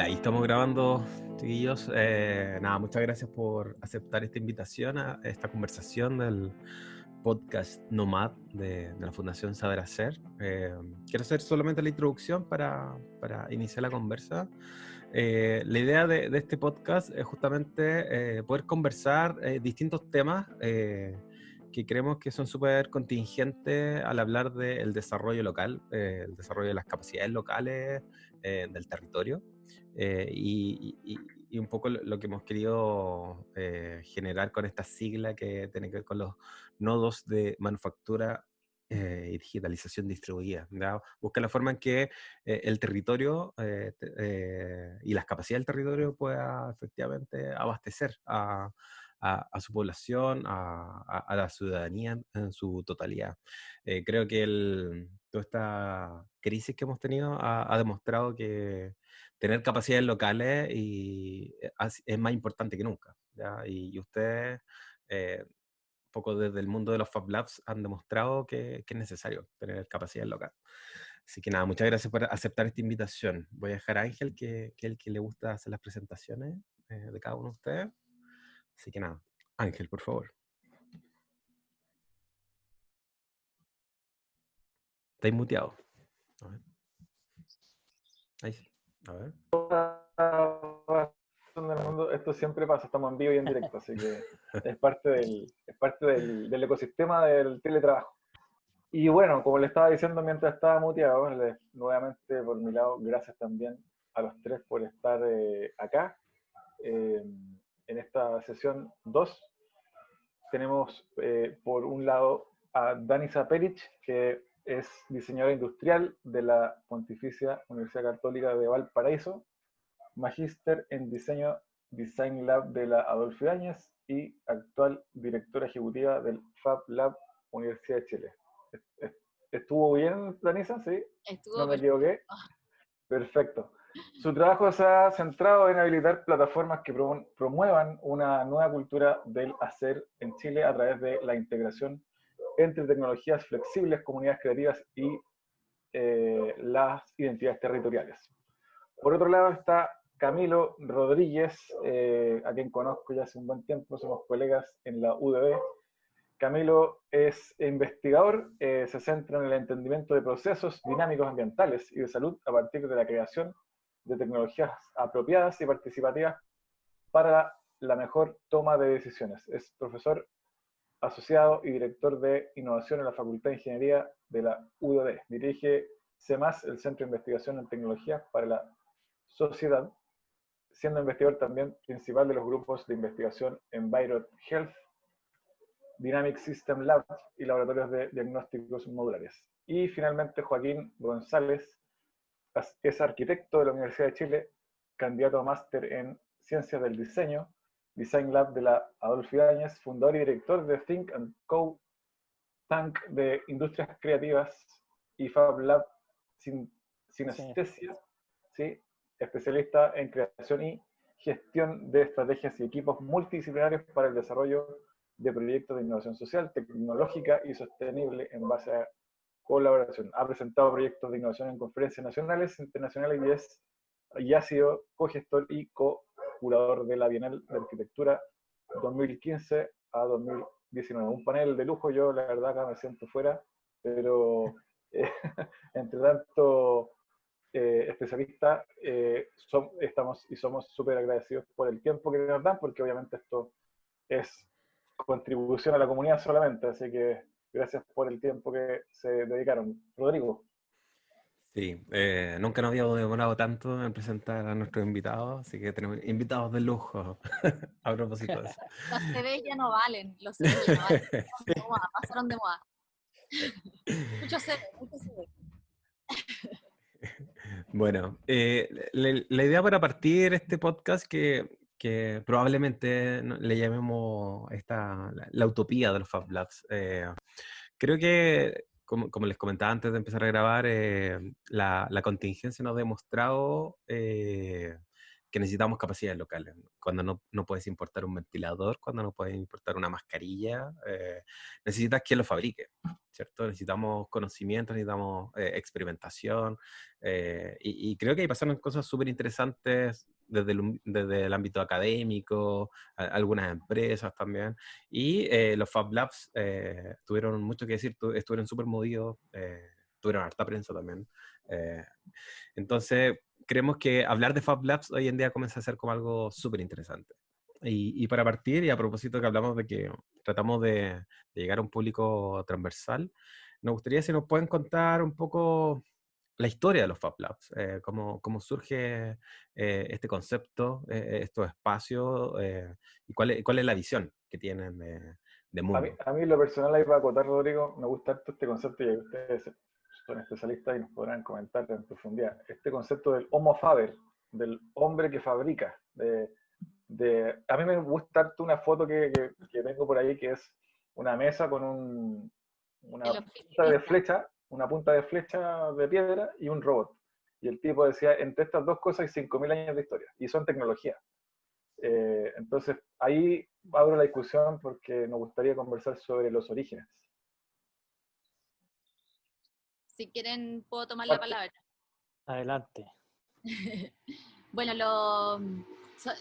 Ahí estamos grabando, chiquillos. Nada, muchas gracias por aceptar esta invitación a esta conversación del podcast Nomad de la Fundación Saber Hacer. Quiero hacer solamente la introducción para iniciar la conversa. La idea de este podcast es justamente poder conversar distintos temas que creemos que son súper contingentes al hablar del desarrollo local, el desarrollo de las capacidades locales del territorio. Y un poco lo que hemos querido generar con esta sigla que tiene que ver con los nodos de manufactura y digitalización distribuida, ¿ya? Busca la forma en que el territorio y las capacidades del territorio pueda efectivamente abastecer a su población, a la ciudadanía en su totalidad. Creo que toda esta crisis que hemos tenido ha demostrado que tener capacidades locales es más importante que nunca, ¿ya? Y ustedes, un poco desde el mundo de los Fab Labs, han demostrado que es necesario tener capacidades locales. Así que nada, muchas gracias por aceptar esta invitación. Voy a dejar a Ángel, que es el que le gusta hacer las presentaciones de cada uno de ustedes. Así que nada, Ángel, por favor. Estáis muteado. A ver. Ahí sí. A ver. En el mundo, esto siempre pasa, estamos en vivo y en directo, así que es parte del ecosistema del teletrabajo. Y bueno, como le estaba diciendo mientras estaba muteado, nuevamente por mi lado, gracias también a los tres por estar acá. En esta sesión 2 tenemos por un lado a Danisa Peric, que es diseñadora industrial de la Pontificia Universidad Católica de Valparaíso, magíster en diseño Design Lab de la Adolfo Ibáñez y actual directora ejecutiva del Fab Lab Universidad de Chile. ¿Estuvo bien, Danisa? ¿Sí? Estuvo ¿No me equivoqué? Ah. Perfecto. Su trabajo se ha centrado en habilitar plataformas que promuevan una nueva cultura del hacer en Chile a través de la integración entre tecnologías flexibles, comunidades creativas y las identidades territoriales. Por otro lado está Camilo Rodríguez, a quien conozco ya hace un buen tiempo, somos colegas en la UDB. Camilo es investigador, se centra en el entendimiento de procesos dinámicos ambientales y de salud a partir de la creación de tecnologías apropiadas y participativas para la mejor toma de decisiones. Es profesor asociado y director de innovación en la Facultad de Ingeniería de la UDB. Dirige CEMAS, el Centro de Investigación en Tecnologías para la Sociedad, siendo investigador también principal de los grupos de investigación Envirot Health, Dynamic System Labs y laboratorios de diagnósticos modulares. Y finalmente Joaquín González es arquitecto de la Universidad de Chile, candidato a máster en Ciencias del Diseño, Design Lab de la Adolfo Ibáñez, fundador y director de Think & Co, Tank de Industrias Creativas y Fab Lab Sinestesia, ¿sí? Especialista en creación y gestión de estrategias y equipos multidisciplinarios para el desarrollo de proyectos de innovación social, tecnológica y sostenible en base a colaboración. Ha presentado proyectos de innovación en conferencias nacionales, internacionales y ha sido cogestor y co-curador de la Bienal de Arquitectura 2015 a 2019. Un panel de lujo, yo la verdad acá me siento fuera, pero entre tanto especialistas somos súper agradecidos por el tiempo que nos dan, porque obviamente esto es contribución a la comunidad solamente, así que gracias por el tiempo que se dedicaron. Rodrigo. Sí, nunca nos habíamos demorado tanto en presentar a nuestros invitados, así que tenemos invitados de lujo a propósito de eso. Los CVs ya no valen, los CVs ya no valen. Pasaron de moda. Muchos CV, muchos CV. Bueno, la idea para partir este podcast que probablemente le llamemos la utopía de los Fab Labs. Creo que, como les comentaba antes de empezar a grabar, la contingencia nos ha demostrado que necesitamos capacidades locales. Cuando no puedes importar un ventilador, cuando no puedes importar una mascarilla, necesitas quien lo fabrique. ¿cierto? Necesitamos conocimiento, necesitamos experimentación, y creo que ahí pasaron cosas súper interesantes desde el ámbito académico, algunas empresas también, y los Fab Labs tuvieron mucho que decir, estuvieron súper movidos, tuvieron harta prensa también. eh, entonces, creemos que hablar de Fab Labs hoy en día comienza a ser como algo súper interesante. Y para partir, y a propósito que hablamos de que tratamos de llegar a un público transversal, nos gustaría si nos pueden contar un poco la historia de los Fab Labs, cómo surge este concepto, estos espacios, y cuál es la visión que tienen de mundo. A mí en lo personal, ahí para acotar, Rodrigo, me gusta harto este concepto y ustedes son especialistas y nos podrán comentar en profundidad. Este concepto del Homo Faber, del hombre que fabrica. A mí me gusta harto una foto que tengo por ahí, que es una mesa con una El punta de oficinista. flecha, una punta de flecha de piedra y un robot. Y el tipo decía, entre estas dos cosas hay 5.000 años de historia, y son tecnología. Entonces, ahí abro la discusión porque nos gustaría conversar sobre los orígenes. Si quieren, puedo tomar la Parte. palabra. Adelante. Bueno,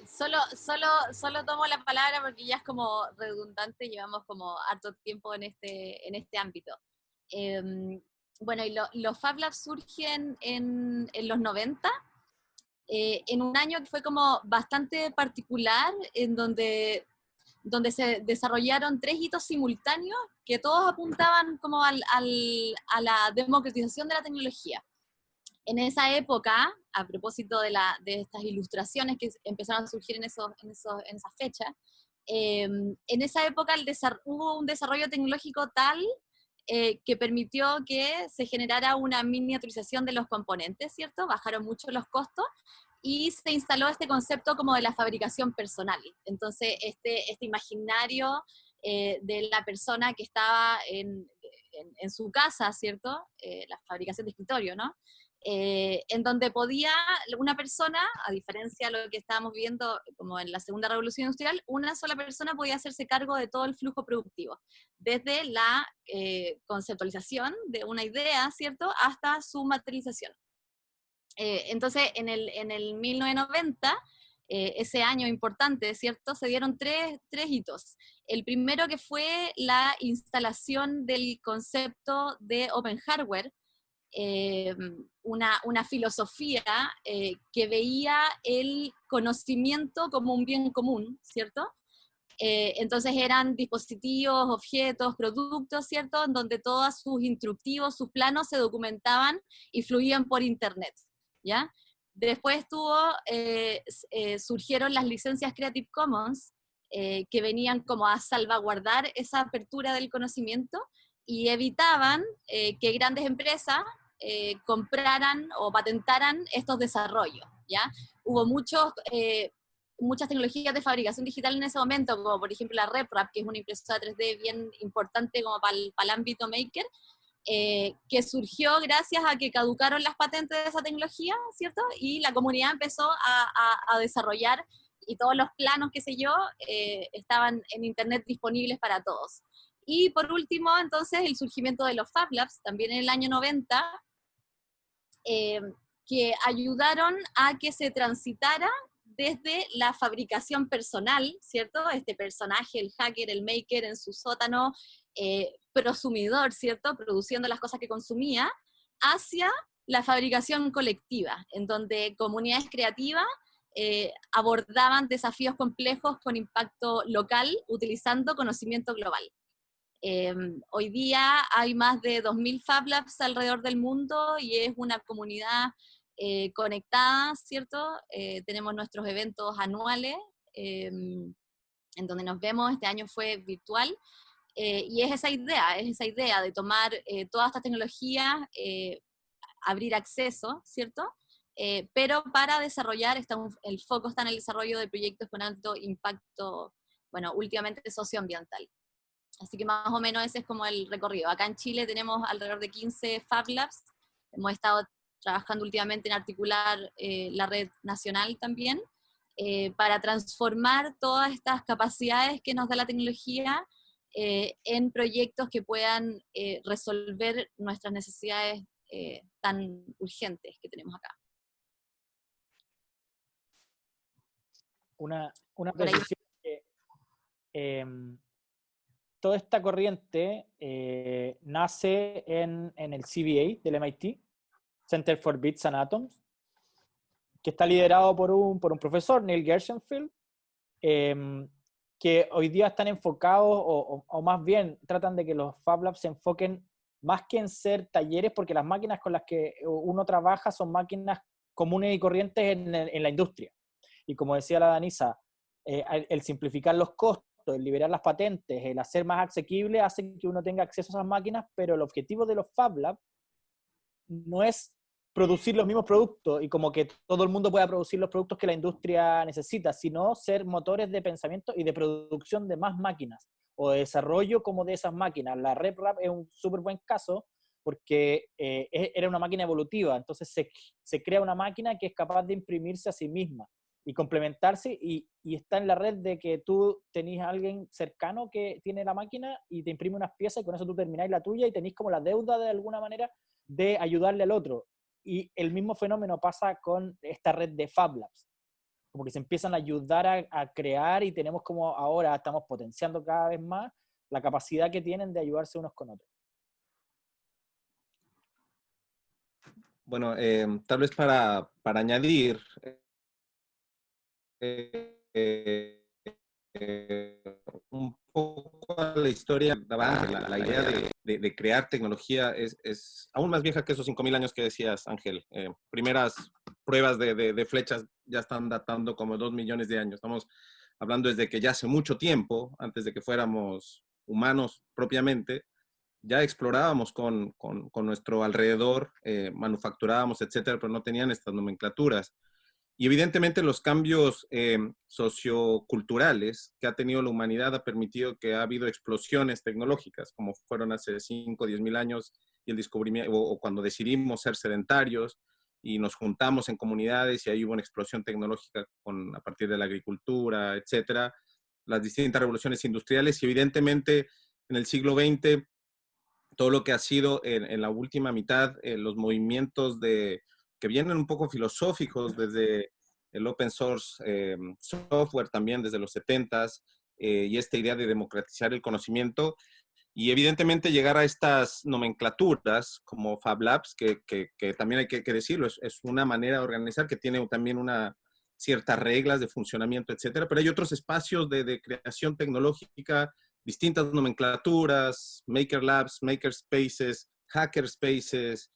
solo tomo la palabra porque ya es como redundante, llevamos como harto tiempo en este ámbito. Bueno, y los Fab Labs surgen en los 90, en un año que fue como bastante particular, en donde se desarrollaron 3 hitos simultáneos que todos apuntaban como a la democratización de la tecnología. En esa época, a propósito de estas ilustraciones que empezaron a surgir en esa fecha, en esa época hubo un desarrollo tecnológico tal que permitió que se generara una miniaturización de los componentes, ¿cierto? Bajaron mucho los costos y se instaló este concepto como de la fabricación personal. Entonces, este imaginario de la persona que estaba en su casa, ¿cierto? La fabricación de escritorio, ¿no? En donde podía una persona, a diferencia de lo que estábamos viendo como en la segunda revolución industrial, una sola persona podía hacerse cargo de todo el flujo productivo, desde la conceptualización de una idea, ¿cierto?, hasta su materialización. Entonces, en el 1990, ese año importante, ¿cierto?, se dieron tres hitos. El primero, que fue la instalación del concepto de Open Hardware, una filosofía que veía el conocimiento como un bien común, ¿cierto? Entonces eran dispositivos, objetos, productos, ¿cierto? En donde todos sus instructivos, sus planos se documentaban y fluían por Internet, ¿ya? Después surgieron las licencias Creative Commons, que venían como a salvaguardar esa apertura del conocimiento y evitaban que grandes empresas compraran o patentaran estos desarrollos, ¿ya? Hubo muchas tecnologías de fabricación digital en ese momento, como por ejemplo la RepRap, que es una impresora 3D bien importante como para el ámbito maker, que surgió gracias a que caducaron las patentes de esa tecnología, ¿cierto? Y la comunidad empezó a desarrollar, y todos los planos, qué sé yo, estaban en Internet disponibles para todos. Y por último, entonces, el surgimiento de los Fab Labs, también en el año 90, que ayudaron a que se transitara desde la fabricación personal, ¿cierto? Este personaje, el hacker, el maker en su sótano, prosumidor, ¿cierto? Produciendo las cosas que consumía, hacia la fabricación colectiva, en donde comunidades creativas abordaban desafíos complejos con impacto local, utilizando conocimiento global. Hoy día hay más de 2.000 Fab Labs alrededor del mundo y es una comunidad conectada, ¿cierto? Tenemos nuestros eventos anuales en donde nos vemos. Este año fue virtual, y es esa idea de tomar todas estas tecnologías, abrir acceso, ¿cierto? Pero para desarrollar, el foco está en el desarrollo de proyectos con alto impacto, bueno, últimamente socioambiental. Así que más o menos ese es como el recorrido. Acá en Chile tenemos alrededor de 15 Fab Labs. Hemos estado trabajando últimamente en articular la red nacional también, para transformar todas estas capacidades que nos da la tecnología en proyectos que puedan resolver nuestras necesidades tan urgentes que tenemos acá. Una Por ahí. precisión que toda esta corriente nace en el CBA del MIT, Center for Bits and Atoms, que está liderado por un profesor, Neil Gershenfeld, que hoy día están enfocados, o más bien tratan de que los Fab Labs se enfoquen más que en ser talleres, porque las máquinas con las que uno trabaja son máquinas comunes y corrientes en la industria. Y como decía la Danisa, el simplificar los costos, el liberar las patentes, el hacer más asequible, hace que uno tenga acceso a esas máquinas, pero el objetivo de los Fab Labs no es producir los mismos productos y como que todo el mundo pueda producir los productos que la industria necesita, sino ser motores de pensamiento y de producción de más máquinas o de desarrollo como de esas máquinas. La RepRap es un súper buen caso porque era una máquina evolutiva, entonces se crea una máquina que es capaz de imprimirse a sí misma y complementarse y está en la red de que tú tenés a alguien cercano que tiene la máquina y te imprime unas piezas y con eso tú termináis la tuya y tenés como la deuda de alguna manera de ayudarle al otro. Y el mismo fenómeno pasa con esta red de Fab Labs. Como que se empiezan a ayudar a crear y tenemos como ahora estamos potenciando cada vez más la capacidad que tienen de ayudarse unos con otros. Bueno, tal vez para añadir un poco a la historia, la idea de crear tecnología es aún más vieja que esos 5.000 años que decías, Ángel. Primeras pruebas de flechas ya están datando como 2 millones de años. Estamos hablando desde que ya hace mucho tiempo, antes de que fuéramos humanos propiamente, ya explorábamos con nuestro alrededor, manufacturábamos, etcétera, pero no tenían estas nomenclaturas. Y evidentemente los cambios socioculturales que ha tenido la humanidad ha permitido que ha habido explosiones tecnológicas, como fueron hace 5 o 10 mil años, y el descubrimiento, o cuando decidimos ser sedentarios y nos juntamos en comunidades y ahí hubo una explosión tecnológica a partir de la agricultura, etcétera, las distintas revoluciones industriales y evidentemente en el siglo XX todo lo que ha sido en la última mitad, los movimientos que vienen un poco filosóficos desde el open source software también desde los 70s y esta idea de democratizar el conocimiento y evidentemente llegar a estas nomenclaturas como Fab Labs, que también hay que decirlo, es una manera de organizar que tiene también ciertas reglas de funcionamiento, etcétera, pero hay otros espacios de creación tecnológica, distintas nomenclaturas, Maker Labs, Maker Spaces, Hacker Spaces,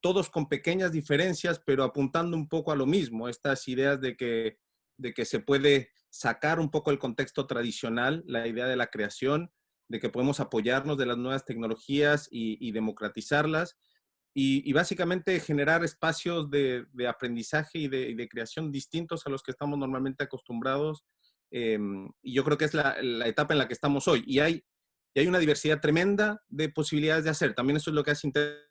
todos con pequeñas diferencias, pero apuntando un poco a lo mismo, estas ideas de que se puede sacar un poco el contexto tradicional, la idea de la creación, de que podemos apoyarnos de las nuevas tecnologías y democratizarlas, y básicamente generar espacios de aprendizaje y de creación distintos a los que estamos normalmente acostumbrados. Y yo creo que es la etapa en la que estamos hoy. Y hay una diversidad tremenda de posibilidades de hacer. También eso es lo que hace interesante.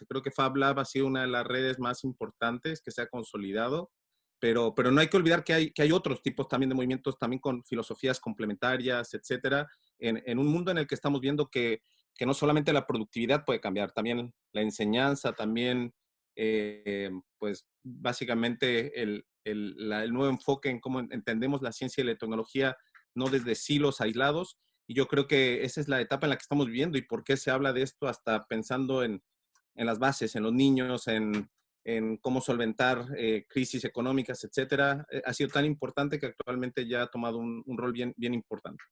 Creo que Fab Lab ha sido una de las redes más importantes que se ha consolidado, pero no hay que olvidar que hay otros tipos también de movimientos, también con filosofías complementarias, etcétera, en un mundo en el que estamos viendo que no solamente la productividad puede cambiar, también la enseñanza, también, pues, básicamente el nuevo enfoque en cómo entendemos la ciencia y la tecnología, no desde silos aislados, y yo creo que esa es la etapa en la que estamos viviendo y por qué se habla de esto hasta pensando en las bases, en los niños, en cómo solventar crisis económicas, etcétera, ha sido tan importante que actualmente ya ha tomado un rol bien, bien importante.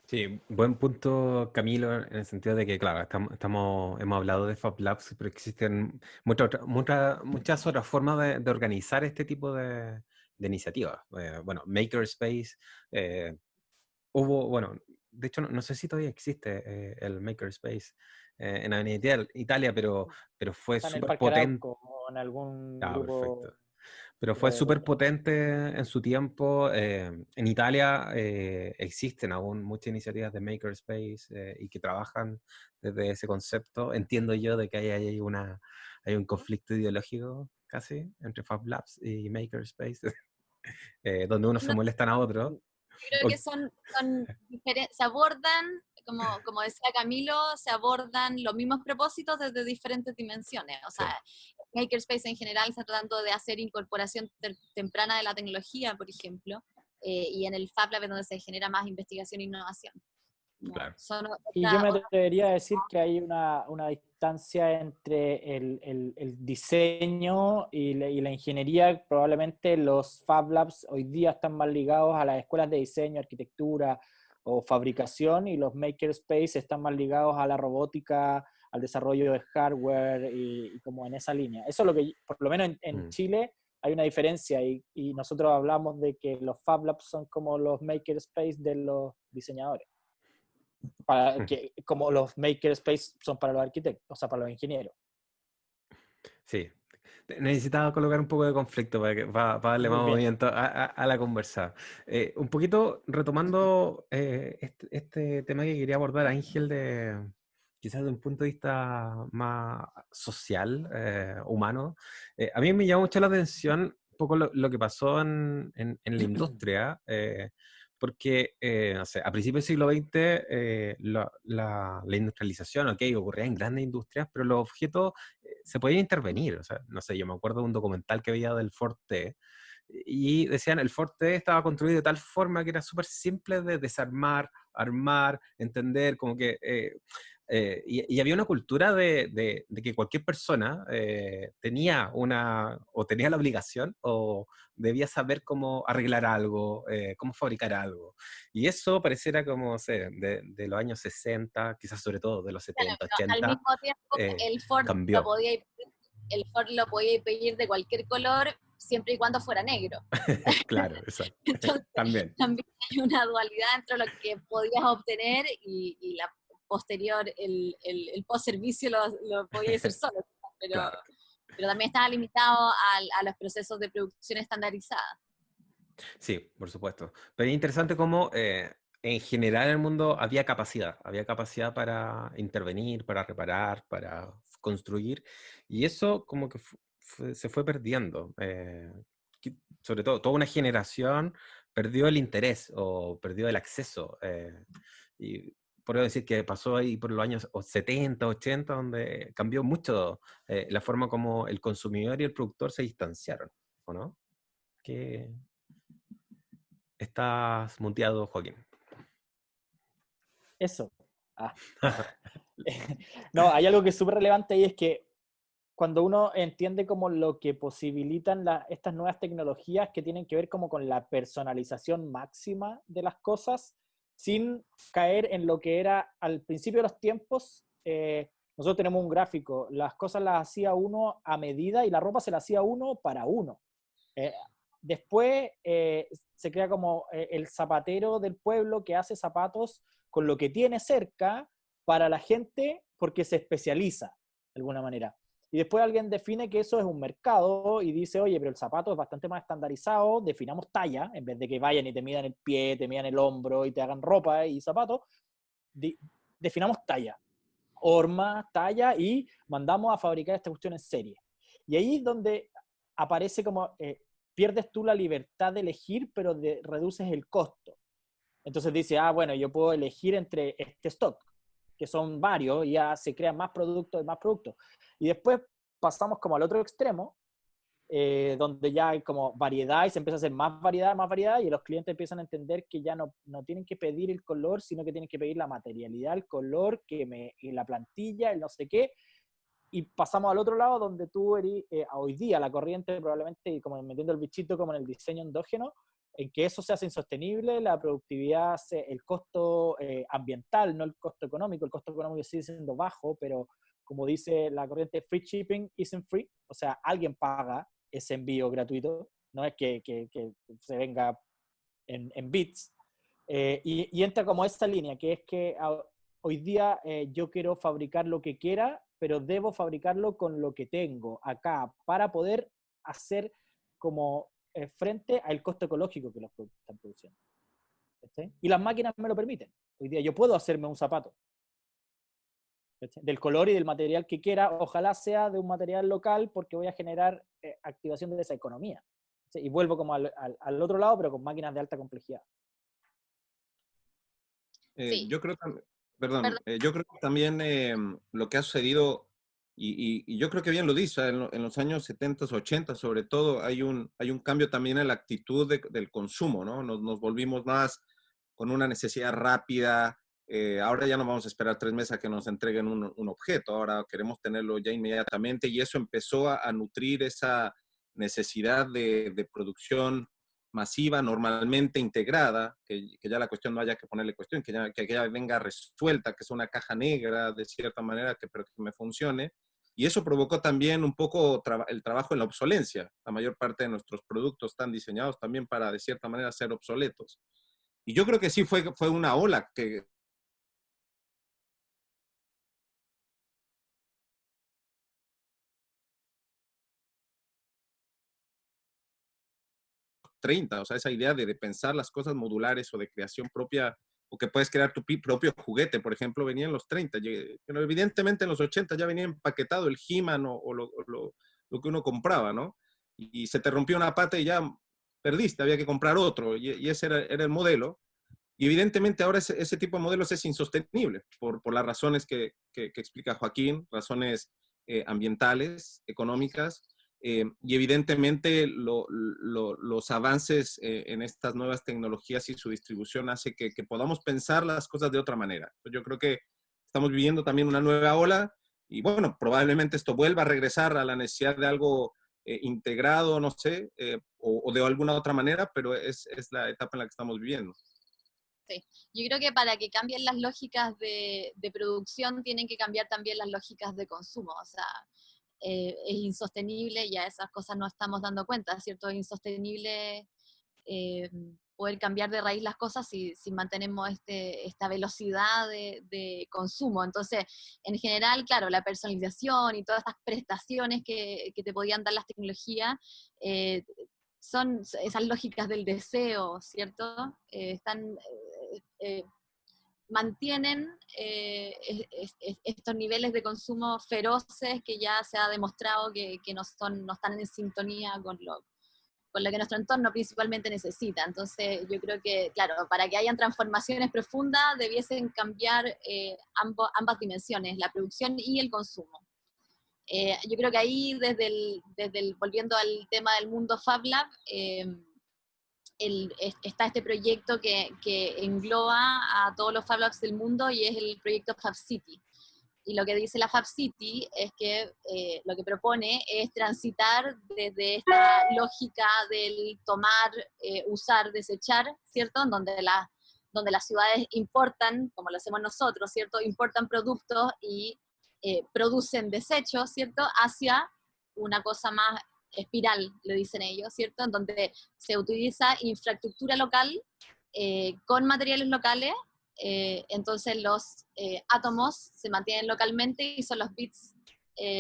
Sí, buen punto, Camilo, en el sentido de que, claro, hemos hablado de Fab Labs, pero existen muchas otras formas de organizar este tipo de iniciativas. Bueno, Makerspace, bueno, de hecho, no sé si todavía existe el Makerspace en Avenida Italia, pero fue Está en el súper Parque potente. Arauco o en algún Ah, grupo. perfecto. Pero fue súper potente en su tiempo. En Italia existen aún muchas iniciativas de Makerspace y que trabajan desde ese concepto. Entiendo yo de que hay un conflicto ideológico casi entre Fab Labs y Makerspace, donde unos se No, molestan a otros. creo que son se abordan, como decía Camilo, se abordan los mismos propósitos desde diferentes dimensiones. O sea, Makerspace en general está tratando de hacer incorporación temprana de la tecnología, por ejemplo, y en el Fab Lab es donde se genera más investigación e innovación. No, Claro. Y yo me atrevería a decir que hay una distancia entre el diseño y la ingeniería. Probablemente los Fab Labs hoy día están más ligados a las escuelas de diseño, arquitectura o fabricación, y los Makerspace están más ligados a la robótica, al desarrollo de hardware y como en esa línea. Eso es lo que, por lo menos en Chile, hay una diferencia y nosotros hablamos de que los Fab Labs son como los Makerspace de los diseñadores. Como los makerspace son para los arquitectos, o sea, para los ingenieros. Sí, necesitaba colocar un poco de conflicto para darle más movimiento a la conversa. Un poquito retomando este tema que quería abordar, Ángel, quizás de un punto de vista más social, humano. A mí me llamó mucho la atención un poco lo que pasó en la industria, porque, no sé, a principios del siglo XX, la industrialización, ok, ocurría en grandes industrias, pero los objetos se podían intervenir. O sea, no sé, yo me acuerdo de un documental que veía del Ford T, y decían, el Ford T estaba construido de tal forma que era súper simple de desarmar, armar, entender, como que... y había una cultura de que cualquier persona tenía la obligación o debía saber cómo arreglar algo, cómo fabricar algo. Y eso pareciera como, no sé, de los años 60, quizás sobre todo de los 70, Claro, 80, al mismo tiempo el Ford cambió. lo podía pedir de cualquier color siempre y cuando fuera negro. Claro, exacto. Entonces, También. hay una dualidad entre lo que podías obtener y la posterior, el post-servicio lo podías hacer solo, pero, Claro. pero también estaba limitado a los procesos de producción estandarizados. Sí, por supuesto. Pero es interesante cómo en general en el mundo había capacidad para intervenir, para reparar, para construir, y eso como que se fue perdiendo. Sobre todo, toda una generación perdió el interés o perdió el acceso. Y puedo decir que pasó ahí por los años 70, 80, donde cambió mucho la forma como el consumidor y el productor se distanciaron, ¿o no? ¿Qué, Estás muteado, Joaquín? Eso. No, hay algo que es súper relevante y es que cuando uno entiende como lo que posibilitan estas nuevas tecnologías que tienen que ver como con la personalización máxima de las cosas, sin caer en lo que era al principio de los tiempos, nosotros tenemos un gráfico, las cosas las hacía uno a medida y la ropa se la hacía uno para uno. Después se crea como el zapatero del pueblo que hace zapatos con lo que tiene cerca para la gente porque se especializa de alguna manera. Y después alguien define que eso es un mercado y dice, oye, pero el zapato es bastante más estandarizado, definamos talla, en vez de que vayan y te midan el pie, te midan el hombro y te hagan ropa y zapatos, definamos talla, horma, talla y mandamos a fabricar esta cuestión en serie. Y ahí es donde aparece como, pierdes tú la libertad de elegir, pero reduces el costo. Entonces dice, bueno, yo puedo elegir entre este stock, que son varios, y ya se crean más productos y más productos. Y después pasamos como al otro extremo, donde ya hay como variedad y se empieza a hacer más variedad, y los clientes empiezan a entender que ya no tienen que pedir el color, sino que tienen que pedir la materialidad, el color, y la plantilla, el no sé qué. Y pasamos al otro lado donde tú eres, hoy día la corriente probablemente, como metiendo el bichito como en el diseño endógeno, en que eso se hace insostenible, la productividad, el costo ambiental, no el costo económico. El costo económico sigue siendo bajo, pero como dice la corriente, free shipping isn't free, o sea, alguien paga ese envío gratuito, no es que se venga en bits. Y entra como esta línea, que es que hoy día yo quiero fabricar lo que quiera, pero debo fabricarlo con lo que tengo acá para poder hacer como frente al costo ecológico que los productos están produciendo. ¿Sí? Y las máquinas me lo permiten. Hoy día yo puedo hacerme un zapato del color y del material que quiera, ojalá sea de un material local porque voy a generar activación de esa economía. ¿Sí? Y vuelvo como al otro lado, pero con máquinas de alta complejidad. Sí, Yo creo, perdón, perdón. yo creo que también lo que ha sucedido, y yo creo que bien lo dice, en los años 70, 80 sobre todo, hay un cambio también en la actitud del consumo, ¿no? Nos volvimos más con una necesidad rápida. Ahora ya no vamos a esperar 3 meses a que nos entreguen un objeto, ahora queremos tenerlo ya inmediatamente y eso empezó a nutrir esa necesidad de producción masiva, normalmente integrada, que ya la cuestión no haya que ponerle cuestión, que ya venga resuelta, que es una caja negra de cierta manera, pero que me funcione. Y eso provocó también un poco el trabajo en la obsolencia. La mayor parte de nuestros productos están diseñados también para, de cierta manera, ser obsoletos. Y yo creo que sí fue una ola que 30, o sea, esa idea de pensar las cosas modulares o de creación propia, o que puedes crear tu propio juguete, por ejemplo, venía en los 30, pero evidentemente en los 80 ya venía empaquetado el He-Man lo que uno compraba, ¿no? Y se te rompió una pata y ya perdiste, había que comprar otro, y ese era el modelo. Y evidentemente ahora ese tipo de modelos es insostenible por las razones que explica Joaquín, razones ambientales, económicas, y evidentemente los avances en estas nuevas tecnologías y su distribución hace que podamos pensar las cosas de otra manera. Yo creo que estamos viviendo también una nueva ola y bueno, probablemente esto vuelva a regresar a la necesidad de algo integrado, no sé, o de alguna otra manera, pero es la etapa en la que estamos viviendo. Sí. Yo creo que para que cambien las lógicas de producción, tienen que cambiar también las lógicas de consumo. O sea, es insostenible, ya esas cosas no estamos dando cuenta, ¿cierto? Es insostenible eh, poder cambiar de raíz las cosas si mantenemos esta velocidad de consumo. Entonces, en general, claro, la personalización y todas estas prestaciones que te podían dar las tecnologías, eh, son esas lógicas del deseo, ¿cierto? Mantienen estos niveles de consumo feroces que ya se ha demostrado que no están en sintonía con lo que nuestro entorno principalmente necesita. Entonces, yo creo que, claro, para que hayan transformaciones profundas, debiesen cambiar ambas dimensiones, la producción y el consumo. Yo creo que ahí, volviendo al tema del mundo Fab Lab, está este proyecto que engloba a todos los Fab Labs del mundo y es el proyecto Fab City. Y lo que dice la Fab City es que lo que propone es transitar desde esta lógica del tomar, usar, desechar, ¿cierto? Donde las ciudades importan, como lo hacemos nosotros, ¿cierto? Importan productos y producen desechos, ¿cierto? Hacia una cosa más espiral, le dicen ellos, ¿cierto? En donde se utiliza infraestructura local con materiales locales, entonces los átomos se mantienen localmente y son los bits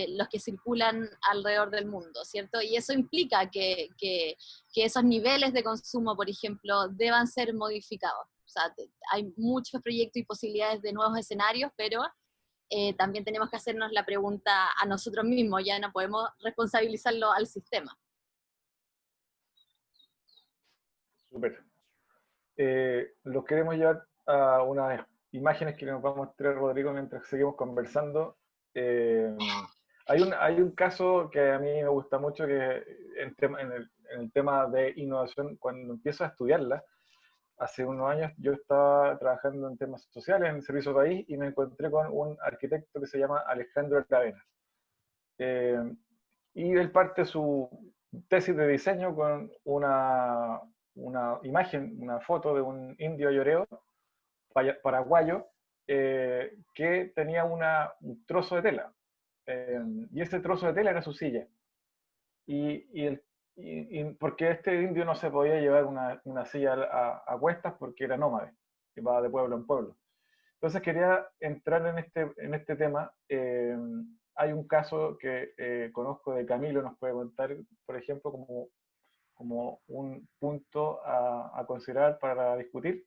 los que circulan alrededor del mundo, ¿cierto? Y eso implica que esos niveles de consumo, por ejemplo, deban ser modificados. O sea, hay muchos proyectos y posibilidades de nuevos escenarios, pero también tenemos que hacernos la pregunta a nosotros mismos, ya no podemos responsabilizarlo al sistema. Súper. Los queremos llevar a unas imágenes que nos va a mostrar Rodrigo mientras seguimos conversando. Hay un caso que a mí me gusta mucho, que en el tema de innovación, cuando empiezo a estudiarla, hace unos años yo estaba trabajando en temas sociales en el Servicio País y me encontré con un arquitecto que se llama Alejandro Aravena. Y él parte su tesis de diseño con una imagen, una foto de un indio lloreo paraguayo que tenía un trozo de tela. Y ese trozo de tela era su silla. Porque este indio no se podía llevar una silla a cuestas porque era nómade, iba de pueblo en pueblo. Entonces quería entrar en este tema. Hay un caso que conozco de Camilo, nos puede contar, por ejemplo, como un punto a considerar para discutir.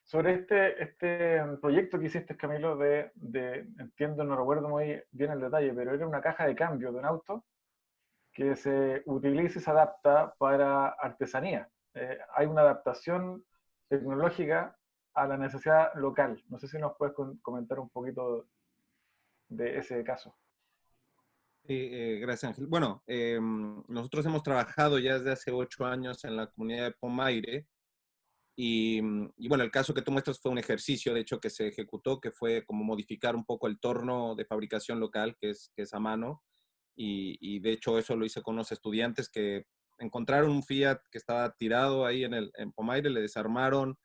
Sobre este proyecto que hiciste, Camilo, entiendo, no recuerdo muy bien el detalle, pero era una caja de cambio de un auto que se utiliza y se adapta para artesanía. Hay una adaptación tecnológica a la necesidad local. No sé si nos puedes comentar un poquito de ese caso. Gracias, Ángel. Bueno, nosotros hemos trabajado ya desde hace 8 años en la comunidad de Pomaire y bueno, el caso que tú muestras fue un ejercicio, de hecho, que se ejecutó, que fue como modificar un poco el torno de fabricación local, que es a mano, y de hecho eso lo hice con unos estudiantes que encontraron un Fiat que estaba tirado ahí en Pomaire, le desarmaron,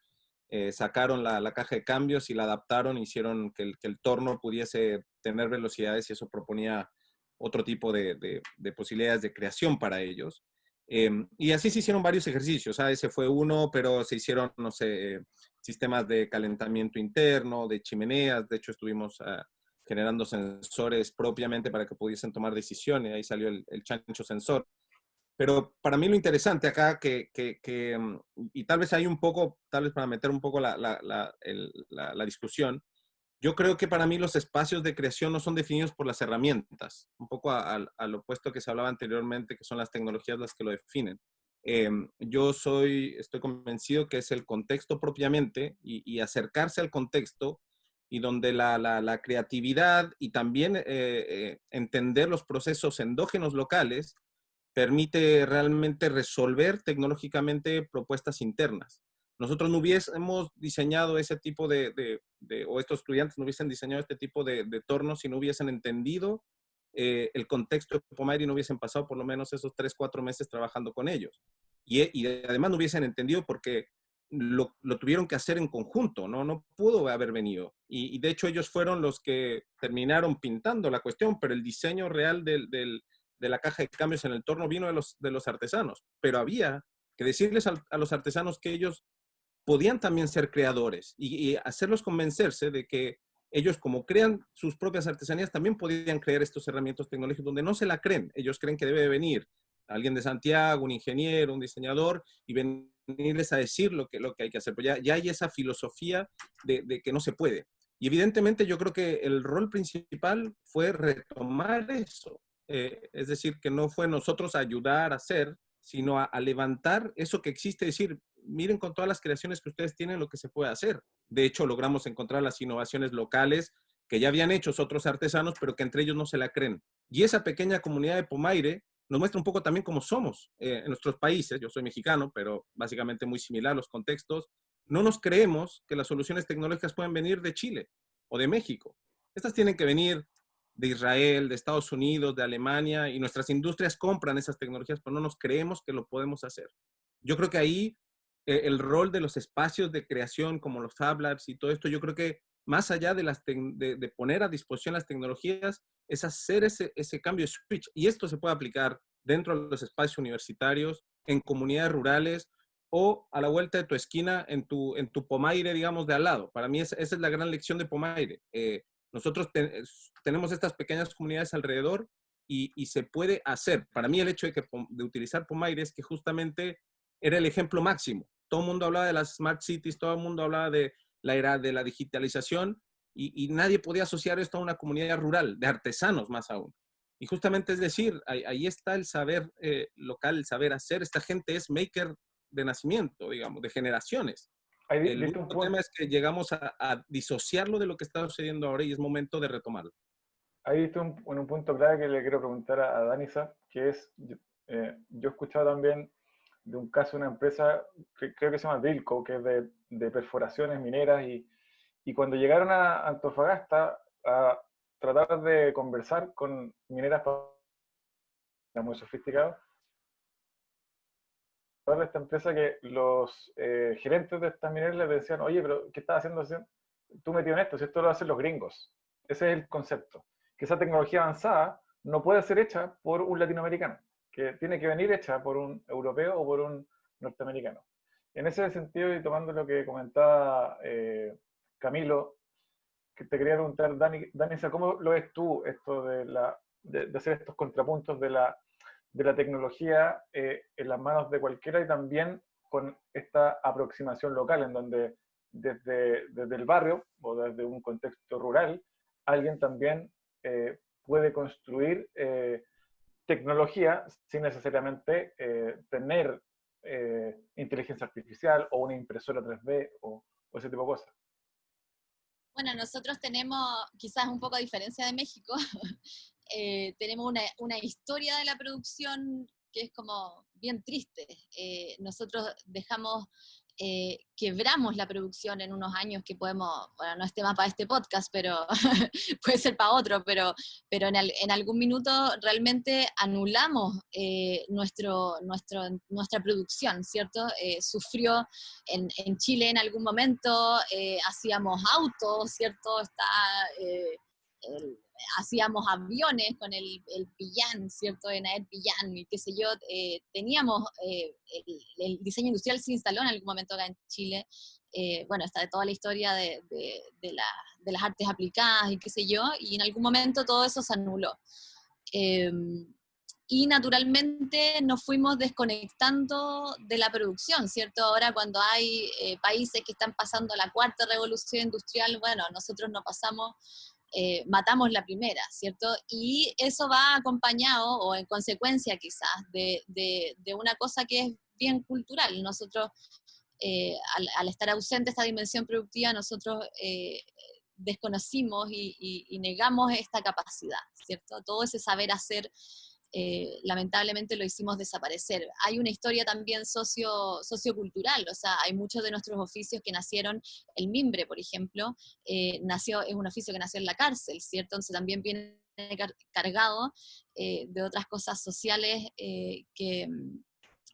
sacaron la caja de cambios y la adaptaron, hicieron que el torno pudiese tener velocidades y eso proponía otro tipo de posibilidades de creación para ellos. Y así se hicieron varios ejercicios, ¿sabes? Ese fue uno, pero se hicieron, no sé, sistemas de calentamiento interno, de chimeneas, de hecho estuvimos generando sensores propiamente para que pudiesen tomar decisiones, ahí salió el chancho sensor. Pero para mí lo interesante acá, y tal vez hay un poco, tal vez para meter un poco la discusión, yo creo que para mí los espacios de creación no son definidos por las herramientas, un poco al opuesto que se hablaba anteriormente, que son las tecnologías las que lo definen. Estoy convencido que es el contexto propiamente y acercarse al contexto y donde la creatividad y también entender los procesos endógenos locales permite realmente resolver tecnológicamente propuestas internas. Nosotros no hubiésemos diseñado ese tipo o estos estudiantes no hubiesen diseñado este tipo de tornos si no hubiesen entendido el contexto de Pomaire y no hubiesen pasado por lo menos esos 3, 4 meses trabajando con ellos. Y además no hubiesen entendido porque lo tuvieron que hacer en conjunto, ¿no? No pudo haber venido. Y de hecho ellos fueron los que terminaron pintando la cuestión, pero el diseño real de la caja de cambios en el torno vino de los artesanos. Pero había que decirles a los artesanos que ellos podían también ser creadores y hacerlos convencerse de que ellos, como crean sus propias artesanías, también podían crear estos herramientas tecnológicas donde no se la creen. Ellos creen que debe venir alguien de Santiago, un ingeniero, un diseñador, y venirles a decir lo que hay que hacer. Pero ya hay esa filosofía de que no se puede. Y evidentemente yo creo que el rol principal fue retomar eso. Es decir, que no fue nosotros ayudar a hacer, sino a levantar eso que existe, decir, miren con todas las creaciones que ustedes tienen lo que se puede hacer. De hecho, logramos encontrar las innovaciones locales que ya habían hecho otros artesanos, pero que entre ellos no se la creen. Y esa pequeña comunidad de Pomaire nos muestra un poco también cómo somos en nuestros países. Yo soy mexicano, pero básicamente muy similar los contextos. No nos creemos que las soluciones tecnológicas pueden venir de Chile o de México. Estas tienen que venir de Israel, de Estados Unidos, de Alemania, y nuestras industrias compran esas tecnologías, pero no nos creemos que lo podemos hacer. Yo creo que ahí el rol de los espacios de creación como los Fab Labs y todo esto, yo creo que más allá de poner a disposición las tecnologías, es hacer ese cambio de switch. Y esto se puede aplicar dentro de los espacios universitarios, en comunidades rurales o a la vuelta de tu esquina, en tu Pomaire, digamos, de al lado. Para mí esa es la gran lección de Pomaire. Nosotros tenemos estas pequeñas comunidades alrededor y se puede hacer. Para mí el hecho de utilizar Pomaire es que justamente era el ejemplo máximo. Todo el mundo hablaba de las smart cities, todo el mundo hablaba de la era de la digitalización y nadie podía asociar esto a una comunidad rural, de artesanos más aún. Y justamente es decir, ahí está el saber local, el saber hacer. Esta gente es maker de nacimiento, digamos, de generaciones. Ahí El único problema es que llegamos a disociarlo de lo que está sucediendo ahora y es momento de retomarlo. Ahí viste en un punto clave que le quiero preguntar a Danisa, que es, yo he escuchado también de un caso de una empresa, que creo que se llama Dilco, que es de perforaciones mineras, y cuando llegaron a Antofagasta a tratar de conversar con mineras muy sofisticados, de esta empresa que los gerentes de estas mineras les decían, oye, pero ¿qué estás haciendo tú metido en esto? Si esto lo hacen los gringos. Ese es el concepto. Que esa tecnología avanzada no puede ser hecha por un latinoamericano, que tiene que venir hecha por un europeo o por un norteamericano. En ese sentido, y tomando lo que comentaba Camilo, que te quería preguntar, Danisa, ¿cómo lo ves tú esto de hacer estos contrapuntos de la tecnología en las manos de cualquiera y también con esta aproximación local, en donde desde el barrio o desde un contexto rural, alguien también puede construir tecnología sin necesariamente tener inteligencia artificial o una impresora 3D o o ese tipo de cosas. Bueno, nosotros tenemos, quizás un poco a diferencia de México, tenemos una historia de la producción que es como bien triste. Nosotros quebramos la producción en unos años que podemos, bueno, no es tema para este podcast, pero puede ser para otro, pero en algún minuto realmente anulamos nuestra producción, ¿cierto? Sufrió en Chile en algún momento, hacíamos autos, ¿cierto? Hacíamos aviones con el Pillán, ¿cierto? Enaer Pillán y qué sé yo, teníamos, el diseño industrial se instaló en algún momento acá en Chile, bueno, está de toda la historia de las artes aplicadas y qué sé yo, y en algún momento todo eso se anuló. Y naturalmente nos fuimos desconectando de la producción, ¿cierto? Ahora cuando hay países que están pasando la cuarta revolución industrial, bueno, nosotros no pasamos, matamos la primera, ¿cierto? Y eso va acompañado, o en consecuencia quizás, de una cosa que es bien cultural. Nosotros, al estar ausente esta dimensión productiva, nosotros desconocimos y negamos esta capacidad, ¿cierto? Todo ese saber hacer, lamentablemente lo hicimos desaparecer. Hay una historia también sociocultural, o sea, hay muchos de nuestros oficios que nacieron, el mimbre, por ejemplo, es un oficio que nació en la cárcel, ¿cierto? Entonces también viene cargado de otras cosas sociales que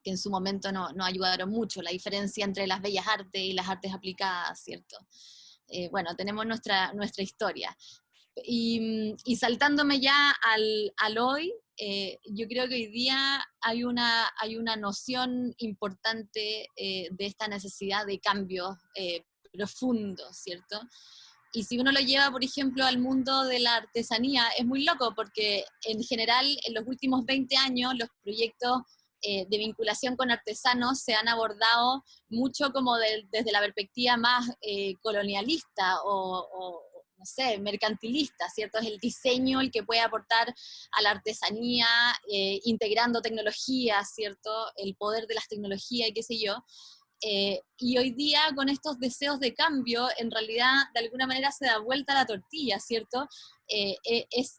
en su momento no ayudaron mucho, la diferencia entre las bellas artes y las artes aplicadas, ¿cierto? Bueno, tenemos nuestra historia. Y saltándome ya al hoy, yo creo que hoy día hay una noción importante de esta necesidad de cambios profundos, ¿cierto? Y si uno lo lleva, por ejemplo, al mundo de la artesanía, es muy loco porque en general en los últimos 20 años los proyectos de vinculación con artesanos se han abordado mucho como desde la perspectiva más colonialista o no sé, mercantilista, ¿cierto? Es el diseño el que puede aportar a la artesanía, integrando tecnología, ¿cierto? El poder de las tecnologías y qué sé yo. Y hoy día, con estos deseos de cambio, en realidad, de alguna manera se da vuelta la tortilla, ¿cierto?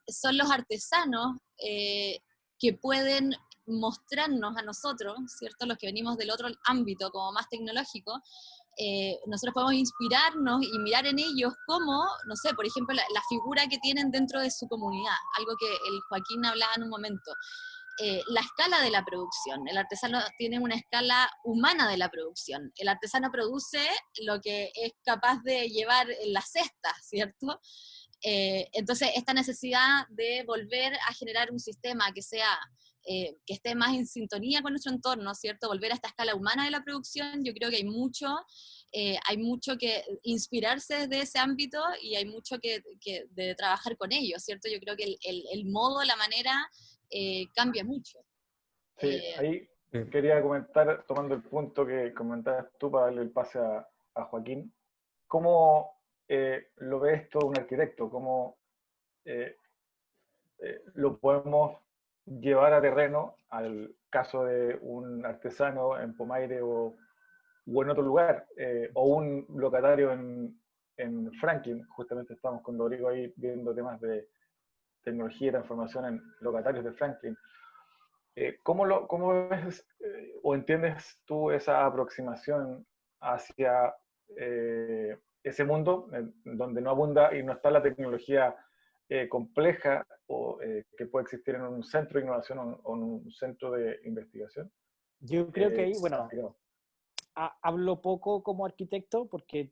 Son los artesanos que pueden mostrarnos a nosotros, ¿cierto? Los que venimos del otro ámbito, como más tecnológico, nosotros podemos inspirarnos y mirar en ellos cómo, no sé, por ejemplo, la figura que tienen dentro de su comunidad, algo que el Joaquín hablaba en un momento. La escala de la producción. El artesano tiene una escala humana de la producción. El artesano produce lo que es capaz de llevar en la cesta, ¿cierto? Entonces, esta necesidad de volver a generar un sistema que esté más en sintonía con nuestro entorno, ¿cierto? Volver a esta escala humana de la producción, yo creo que hay mucho que inspirarse desde ese ámbito y hay mucho que de trabajar con ello, ¿cierto? Yo creo que el modo, la manera cambia mucho. Sí, ahí quería comentar, tomando el punto que comentabas tú para darle el pase a Joaquín, ¿cómo lo ve esto un arquitecto? ¿Cómo lo podemos llevar a terreno al caso de un artesano en Pomaire o en otro lugar, o un locatario en Franklin? Justamente estamos con Rodrigo ahí viendo temas de tecnología y transformación en locatarios de Franklin. ¿Cómo ves o entiendes tú esa aproximación hacia ese mundo donde no abunda y no está la tecnología compleja o que puede existir en un centro de innovación o en un centro de investigación? Yo creo que ahí, bueno, hablo poco como arquitecto porque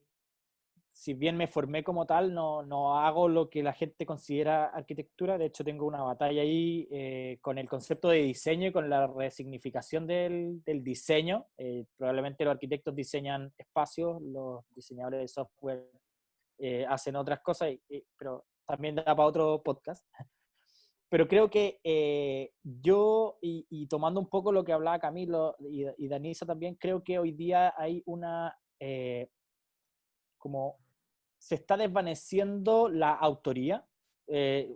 si bien me formé como tal, no hago lo que la gente considera arquitectura. De hecho, tengo una batalla ahí con el concepto de diseño y con la resignificación del diseño. Probablemente los arquitectos diseñan espacios, los diseñadores de software hacen otras cosas, pero también da para otro podcast. Pero creo que yo, y tomando un poco lo que hablaba Camilo y Danisa también, creo que hoy día hay una... como se está desvaneciendo la autoría.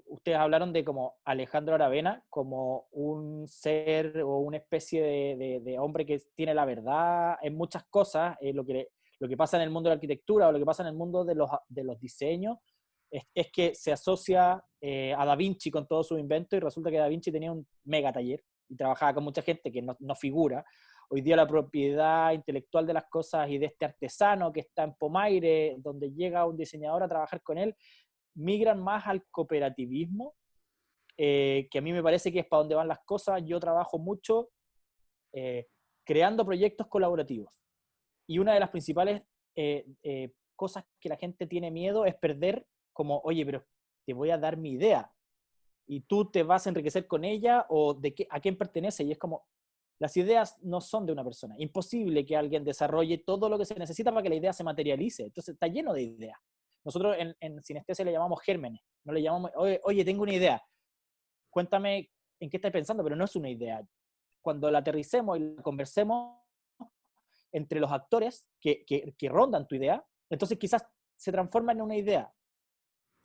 Ustedes hablaron de como Alejandro Aravena como un ser o una especie de hombre que tiene la verdad en muchas cosas, lo que Lo que pasa en el mundo de la arquitectura o lo que pasa en el mundo de los diseños es que se asocia a Da Vinci con todo su invento y resulta que Da Vinci tenía un mega taller y trabajaba con mucha gente que no figura. Hoy día la propiedad intelectual de las cosas y de este artesano que está en Pomaire, donde llega un diseñador a trabajar con él, migran más al cooperativismo, que a mí me parece que es para donde van las cosas. Yo trabajo mucho creando proyectos colaborativos. Y una de las principales cosas que la gente tiene miedo es perder, como, oye, pero te voy a dar mi idea y tú te vas a enriquecer con ella o a quién pertenece. Y es como, las ideas no son de una persona. Imposible que alguien desarrolle todo lo que se necesita para que la idea se materialice. Entonces está lleno de ideas. Nosotros en Sinestesia le llamamos gérmenes. No le llamamos, oye, tengo una idea. Cuéntame en qué estás pensando, pero no es una idea. Cuando la aterricemos y la conversemos entre los actores que rondan tu idea, entonces quizás se transforma en una idea.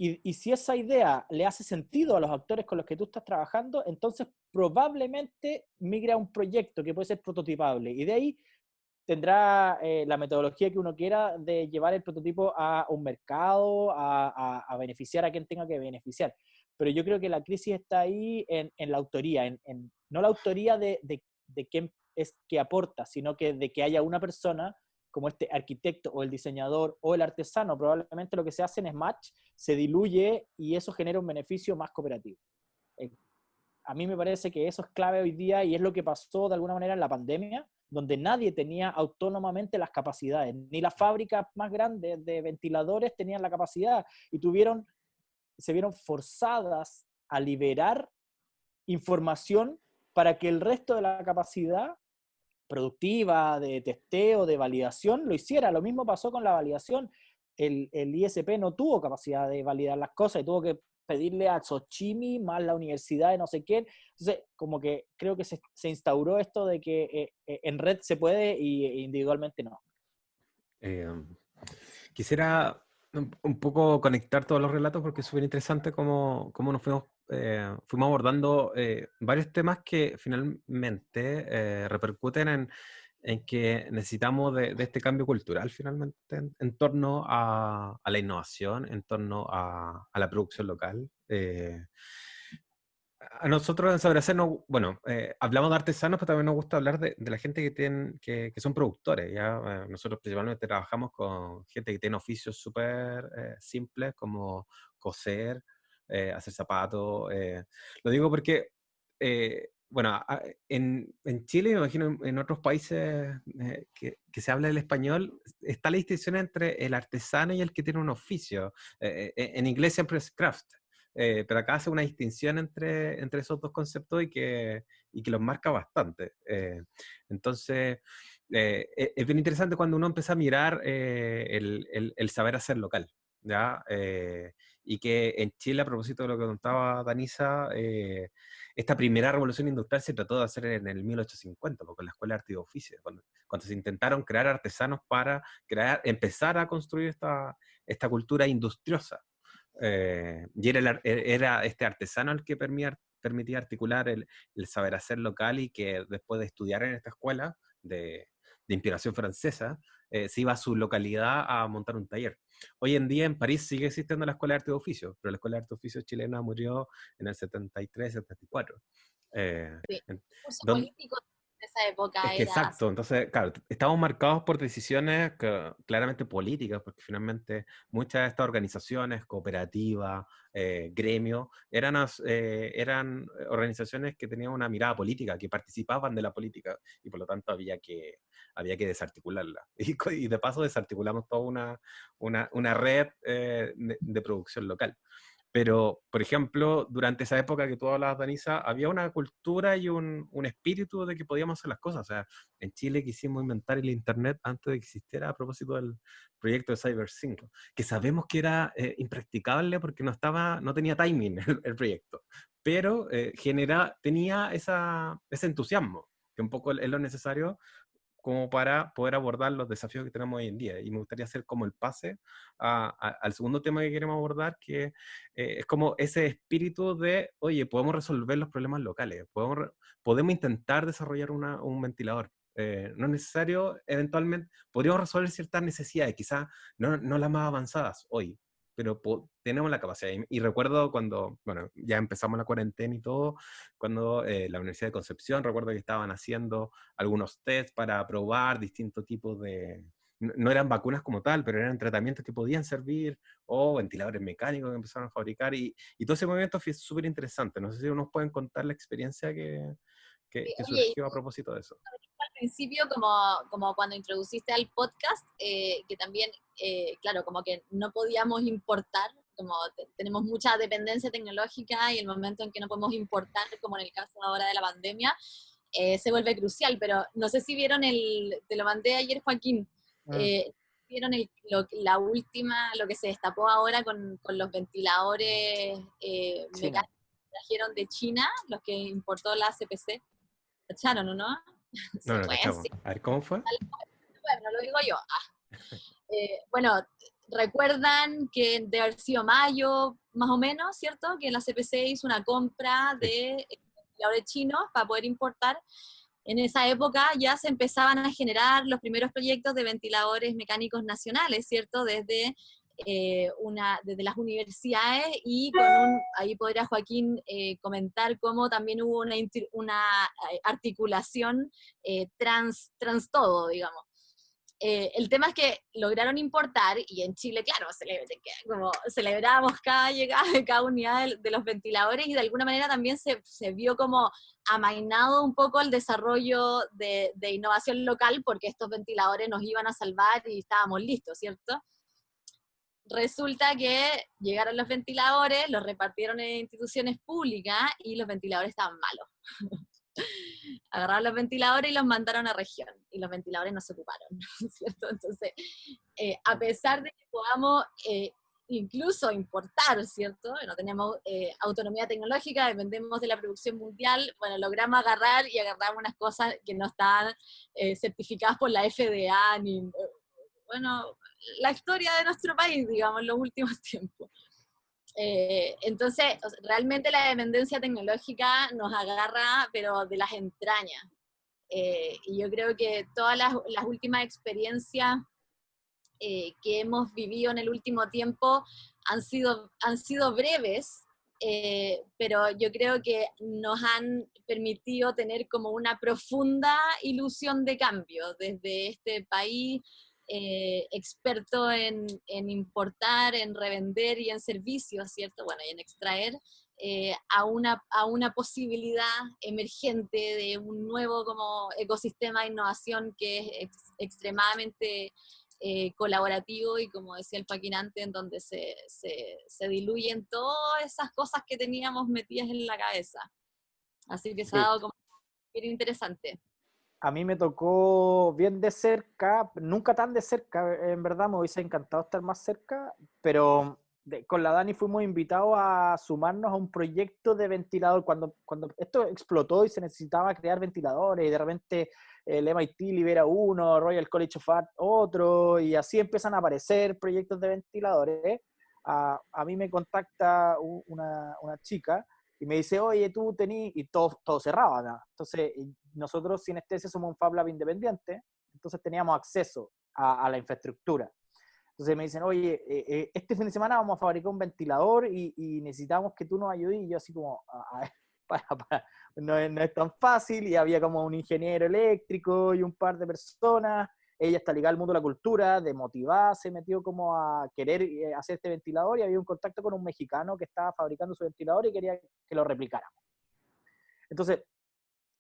Y si esa idea le hace sentido a los actores con los que tú estás trabajando, entonces probablemente migre a un proyecto que puede ser prototipable. Y de ahí tendrá la metodología que uno quiera de llevar el prototipo a un mercado, a beneficiar a quien tenga que beneficiar. Pero yo creo que la crisis está ahí en la autoría, no la autoría de quién es que aporta, sino que de que haya una persona como este arquitecto o el diseñador o el artesano. Probablemente lo que se hace en Smatch se diluye y eso genera un beneficio más cooperativo. A mí me parece que eso es clave hoy día y es lo que pasó de alguna manera en la pandemia, donde nadie tenía autónomamente las capacidades, ni las fábricas más grandes de ventiladores tenían la capacidad y se vieron forzadas a liberar información para que el resto de la capacidad productiva, de testeo, de validación, lo hiciera. Lo mismo pasó con la validación. El ISP no tuvo capacidad de validar las cosas y tuvo que pedirle a Xochimilco más la universidad de no sé quién. Entonces, como que creo que se instauró esto de que en red se puede y individualmente no. Quisiera un poco conectar todos los relatos porque es súper interesante cómo nos fuimos abordando varios temas que finalmente repercuten en que necesitamos de este cambio cultural finalmente en torno a la innovación, en torno a la producción local. A nosotros en Saber Hacer, bueno, hablamos de artesanos, pero también nos gusta hablar de la gente que son productores. ¿Ya? Nosotros principalmente trabajamos con gente que tiene oficios súper simples, como coser, hacer zapatos. Lo digo porque, bueno, en Chile, me imagino en otros países que se habla el español, está la distinción entre el artesano y el que tiene un oficio. En inglés siempre es craft. Pero acá hace una distinción entre esos dos conceptos y que los marca bastante. Entonces, es bien interesante cuando uno empieza a mirar el saber hacer local, ¿ya? Y que en Chile, a propósito de lo que contaba Danisa, esta primera revolución industrial se trató de hacer en el 1850, porque en la Escuela de Arte y Oficio, cuando se intentaron crear artesanos para empezar a construir esta cultura industriosa. Y era este artesano el que permitía articular el saber hacer local y que después de estudiar en esta escuela de inspiración francesa, se iba a su localidad a montar un taller. Hoy en día en París sigue existiendo la Escuela de Arte de Oficio, pero la Escuela de Arte de Oficio chilena murió en el 73, 74. Sí, el curso donde, político de esa época es que era así. exacto, entonces, claro, estamos marcados por decisiones claramente políticas, porque finalmente muchas de estas organizaciones, cooperativas, gremios, eran organizaciones que tenían una mirada política, que participaban de la política, y por lo tanto había que desarticularla. Y de paso desarticulamos toda una red de producción local. Pero, por ejemplo, durante esa época que tú hablabas, Danisa, había una cultura y un espíritu de que podíamos hacer las cosas. O sea, en Chile quisimos inventar el Internet antes de que existiera, a propósito del proyecto de Cyber 5, que sabemos que era impracticable porque no tenía timing el proyecto, pero tenía ese entusiasmo, que un poco es lo necesario como para poder abordar los desafíos que tenemos hoy en día. Y me gustaría hacer como el pase al segundo tema que queremos abordar, que es como ese espíritu de, oye, podemos resolver los problemas locales, podemos intentar desarrollar un ventilador, No es necesario, eventualmente, podríamos resolver ciertas necesidades, quizás no las más avanzadas hoy, pero tenemos la capacidad. Y recuerdo cuando, bueno, ya empezamos la cuarentena y todo, cuando la Universidad de Concepción, recuerdo que estaban haciendo algunos test para probar distintos tipos de... No eran vacunas como tal, pero eran tratamientos que podían servir, o ventiladores mecánicos que empezaron a fabricar, y todo ese movimiento fue súper interesante. No sé si nos pueden contar la experiencia que Oye, surgió a propósito de eso. al principio, como cuando introduciste al podcast, que también, claro, como que no podíamos importar, como tenemos mucha dependencia tecnológica y el momento en que no podemos importar, como en el caso ahora de la pandemia, se vuelve crucial, pero no sé si vieron te lo mandé ayer, Joaquín, vieron la última, lo que se destapó ahora con los ventiladores China. mecánicos que trajeron de China, los que importó la CPC. ¿Cacharon o no? No, Se no, pueden, cachamos. sí. A ver, ¿cómo fue? Bueno, lo digo yo. Bueno, recuerdan que debe haber sido mayo, más o menos, ¿cierto? Que la CPC hizo una compra de ventiladores chinos para poder importar. En esa época ya se empezaban a generar los primeros proyectos de ventiladores mecánicos nacionales, ¿cierto? Desde las universidades y ahí podrá Joaquín comentar cómo también hubo una articulación trans todo, digamos. El tema es que lograron importar, y en Chile, claro, como celebrábamos cada llegada de cada unidad de los ventiladores, y de alguna manera también se vio como amainado un poco el desarrollo de innovación local, porque estos ventiladores nos iban a salvar y estábamos listos, ¿cierto? Resulta que llegaron los ventiladores, los repartieron en instituciones públicas y los ventiladores estaban malos. Agarraron los ventiladores y los mandaron a región, y los ventiladores no se ocuparon, ¿cierto? Entonces, a pesar de que podamos incluso importar, ¿cierto? No tenemos autonomía tecnológica, dependemos de la producción mundial, bueno, logramos agarramos unas cosas que no estaban certificadas por la FDA, bueno, la historia de nuestro país, digamos, en los últimos tiempos. Entonces, realmente la dependencia tecnológica nos agarra, pero de las entrañas. Y yo creo que todas las últimas experiencias que hemos vivido en el último tiempo han sido breves, pero yo creo que nos han permitido tener como una profunda ilusión de cambio desde este país experto en importar, en revender y en servicios, ¿cierto? Bueno, y en extraer, a una posibilidad emergente de un nuevo como ecosistema de innovación que es extremadamente colaborativo y, como decía el Joaquín antes, en donde se diluyen todas esas cosas que teníamos metidas en la cabeza. Así que se ha Sí. dado como bien interesante. A mí me tocó bien de cerca, nunca tan de cerca, en verdad me hubiese encantado estar más cerca, pero con la Dani fuimos invitados a sumarnos a un proyecto de ventilador. Cuando esto explotó y se necesitaba crear ventiladores, y de repente el MIT libera uno, Royal College of Art otro, y así empiezan a aparecer proyectos de ventiladores. A mí me contacta una chica y me dice, oye, tú tenés, y todo cerrado acá. Entonces, nosotros Sinestesia somos un Fab Lab independiente, entonces teníamos acceso a la infraestructura. Entonces me dicen, oye, este fin de semana vamos a fabricar un ventilador y necesitamos que tú nos ayudes. Y yo así como, no es tan fácil. Y había como un ingeniero eléctrico y un par de personas. Ella está ligada al mundo de la cultura, de motivada, se metió como a querer hacer este ventilador, y había un contacto con un mexicano que estaba fabricando su ventilador y quería que lo replicáramos. Entonces,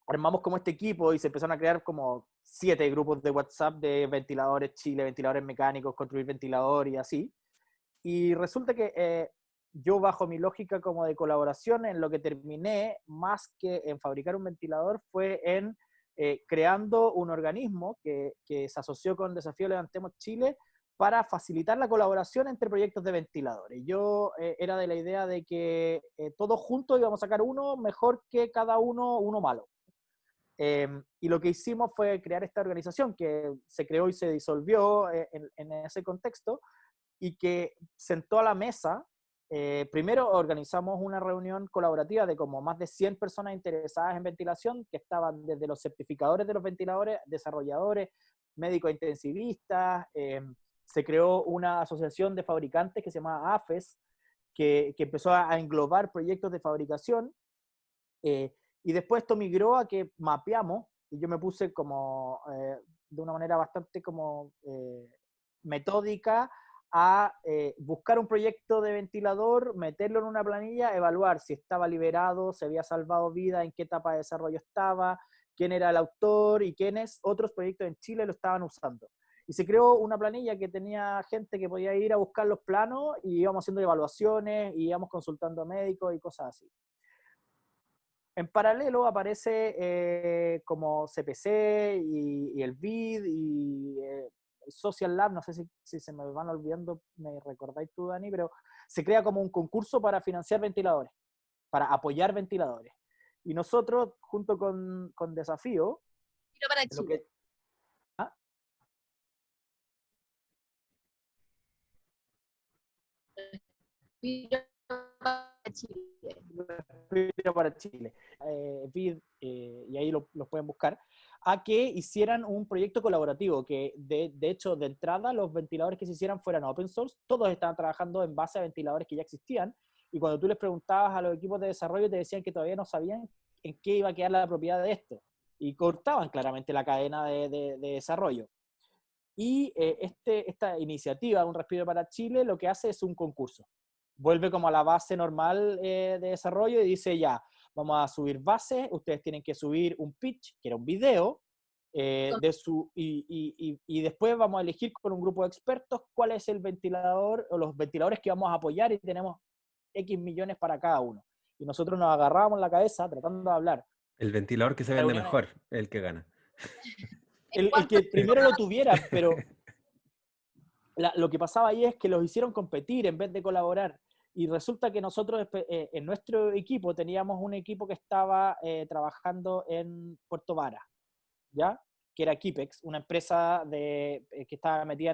armamos como este equipo y se empezaron a crear como 7 grupos de WhatsApp de ventiladores Chile, ventiladores mecánicos, construir ventilador y así. Y resulta que yo, bajo mi lógica como de colaboración, en lo que terminé, más que en fabricar un ventilador, fue en creando un organismo que se asoció con Desafío Levantemos Chile para facilitar la colaboración entre proyectos de ventiladores. Yo era de la idea de que todos juntos íbamos a sacar uno mejor que cada uno malo. Y lo que hicimos fue crear esta organización que se creó y se disolvió en ese contexto, y que sentó a la mesa primero organizamos una reunión colaborativa de como más de 100 personas interesadas en ventilación, que estaban desde los certificadores de los ventiladores, desarrolladores, médicos intensivistas. Se creó una asociación de fabricantes que se llama AFES, que empezó a englobar proyectos de fabricación. Y después esto migró a que mapeamos, y yo me puse como de una manera bastante como metódica a buscar un proyecto de ventilador, meterlo en una planilla, evaluar si estaba liberado, si había salvado vida, en qué etapa de desarrollo estaba, quién era el autor y quiénes otros proyectos en Chile lo estaban usando. Y se creó una planilla que tenía gente que podía ir a buscar los planos y íbamos haciendo evaluaciones y íbamos consultando a médicos y cosas así. En paralelo aparece como CPC y el BID y Social Lab, no sé si se me van olvidando, me recordáis tú, Dani, pero se crea como un concurso para financiar ventiladores, para apoyar ventiladores. Y nosotros, junto con Desafío, Tiro para lo Chile. que, ¿ah? Tiro para Chile. Para Chile, BID, y ahí los pueden buscar, a que hicieran un proyecto colaborativo, que de hecho, de entrada, los ventiladores que se hicieran fueran open source, todos estaban trabajando en base a ventiladores que ya existían, y cuando tú les preguntabas a los equipos de desarrollo, te decían que todavía no sabían en qué iba a quedar la propiedad de esto, y cortaban claramente la cadena de desarrollo. Y esta iniciativa, Un Respiro para Chile, lo que hace es un concurso. Vuelve como a la base normal de desarrollo y dice ya, vamos a subir bases, ustedes tienen que subir un pitch, que era un video, y después vamos a elegir con un grupo de expertos cuál es el ventilador o los ventiladores que vamos a apoyar y tenemos X millones para cada uno. Y nosotros nos agarrábamos la cabeza tratando de hablar. El ventilador que se vende Reuniones, mejor, el que gana. el que primero lo tuviera, pero lo que pasaba ahí es que los hicieron competir en vez de colaborar. Y resulta que nosotros en nuestro equipo teníamos un equipo que estaba trabajando en Puerto Vara, ¿ya? Que era Kipex, una empresa que estaba metida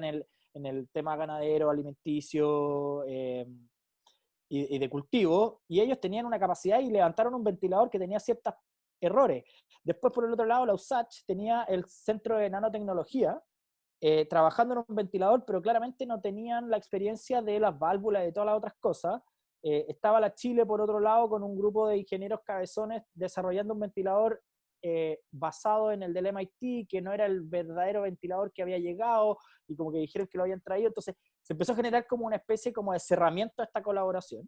en el tema ganadero, alimenticio y de cultivo, y ellos tenían una capacidad y levantaron un ventilador que tenía ciertos errores. Después, por el otro lado, la USACH tenía el Centro de Nanotecnología, trabajando en un ventilador, pero claramente no tenían la experiencia de las válvulas y de todas las otras cosas. Estaba la Chile, por otro lado, con un grupo de ingenieros cabezones desarrollando un ventilador basado en el del MIT, que no era el verdadero ventilador que había llegado, y como que dijeron que lo habían traído. Entonces se empezó a generar como una especie como de cerramiento a esta colaboración.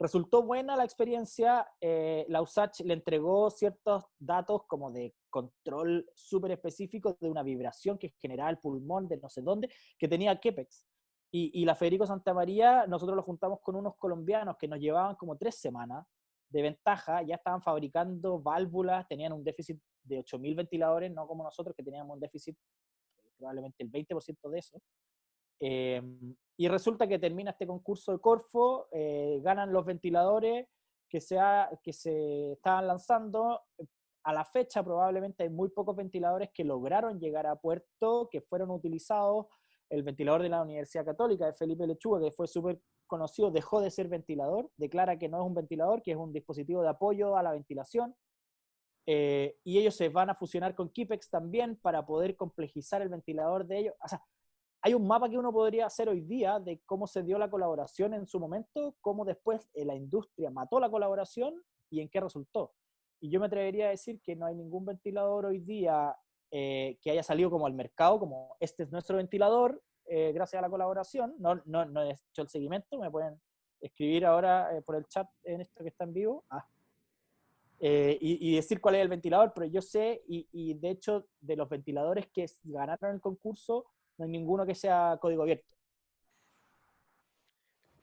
Resultó buena la experiencia, la USACH le entregó ciertos datos como de control súper específico de una vibración que generaba el pulmón de no sé dónde, que tenía Kepex. Y la Federico Santamaría, nosotros lo juntamos con unos colombianos que nos llevaban como 3 semanas de ventaja, ya estaban fabricando válvulas, tenían un déficit de 8.000 ventiladores, no como nosotros que teníamos un déficit probablemente el 20% de eso. Y resulta que termina este concurso de Corfo, ganan los ventiladores que se estaban lanzando. A la fecha probablemente hay muy pocos ventiladores que lograron llegar a puerto, que fueron utilizados. El ventilador de la Universidad Católica de Felipe Lechuga, que fue súper conocido, dejó de ser ventilador, declara que no es un ventilador, que es un dispositivo de apoyo a la ventilación. Y ellos se van a fusionar con Kipex también para poder complejizar el ventilador de ellos. O sea, hay un mapa que uno podría hacer hoy día de cómo se dio la colaboración en su momento, cómo después la industria mató la colaboración y en qué resultó. Y yo me atrevería a decir que no hay ningún ventilador hoy día que haya salido como al mercado, como este es nuestro ventilador, gracias a la colaboración. No he hecho el seguimiento, me pueden escribir ahora por el chat en esto que está en vivo. Y decir cuál es el ventilador, pero yo sé, y de hecho, de los ventiladores que ganaron el concurso, no hay ninguno que sea código abierto.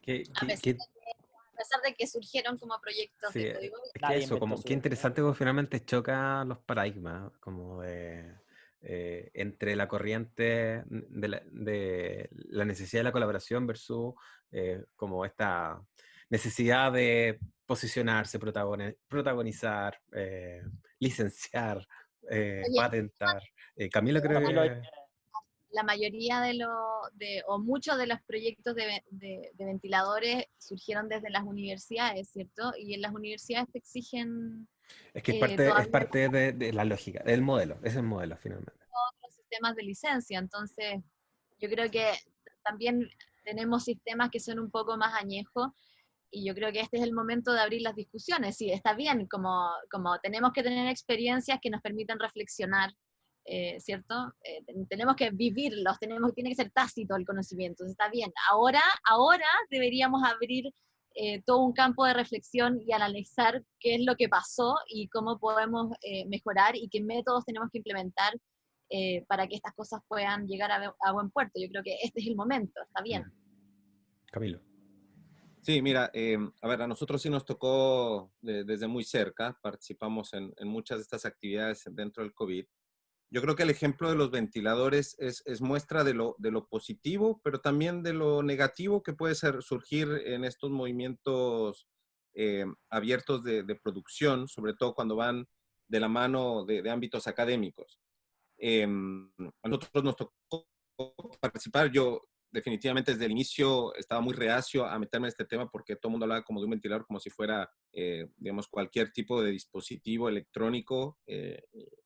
A pesar de que surgieron como proyectos sí, de código. es que eso, como qué interesante porque finalmente choca los paradigmas, como entre la corriente de la necesidad de la colaboración versus como esta necesidad de posicionarse, protagonizar, licenciar, Oye, patentar. Camilo creo Camilo, que... la mayoría o muchos de los proyectos de ventiladores surgieron desde las universidades, ¿cierto? Y en las universidades te exigen Es que es todavía parte de la lógica, del modelo, ese es el modelo finalmente. otros sistemas de licencia, entonces yo creo que también tenemos sistemas que son un poco más añejos y yo creo que este es el momento de abrir las discusiones. Sí, está bien, como tenemos que tener experiencias que nos permitan reflexionar, ¿cierto? Tenemos que vivirlos, tiene que ser tácito el conocimiento, está bien. Ahora deberíamos abrir todo un campo de reflexión y analizar qué es lo que pasó y cómo podemos mejorar y qué métodos tenemos que implementar para que estas cosas puedan llegar a buen puerto. Yo creo que este es el momento, está bien. Camilo. Sí, mira, a ver, a nosotros sí nos tocó desde muy cerca, participamos en muchas de estas actividades dentro del COVID. Yo creo que el ejemplo de los ventiladores es muestra de lo positivo, pero también de lo negativo que puede surgir en estos movimientos abiertos de producción, sobre todo cuando van de la mano de ámbitos académicos. A nosotros nos tocó participar. Yo definitivamente desde el inicio estaba muy reacio a meterme en este tema porque todo el mundo hablaba como de un ventilador como si fuera, digamos, cualquier tipo de dispositivo electrónico,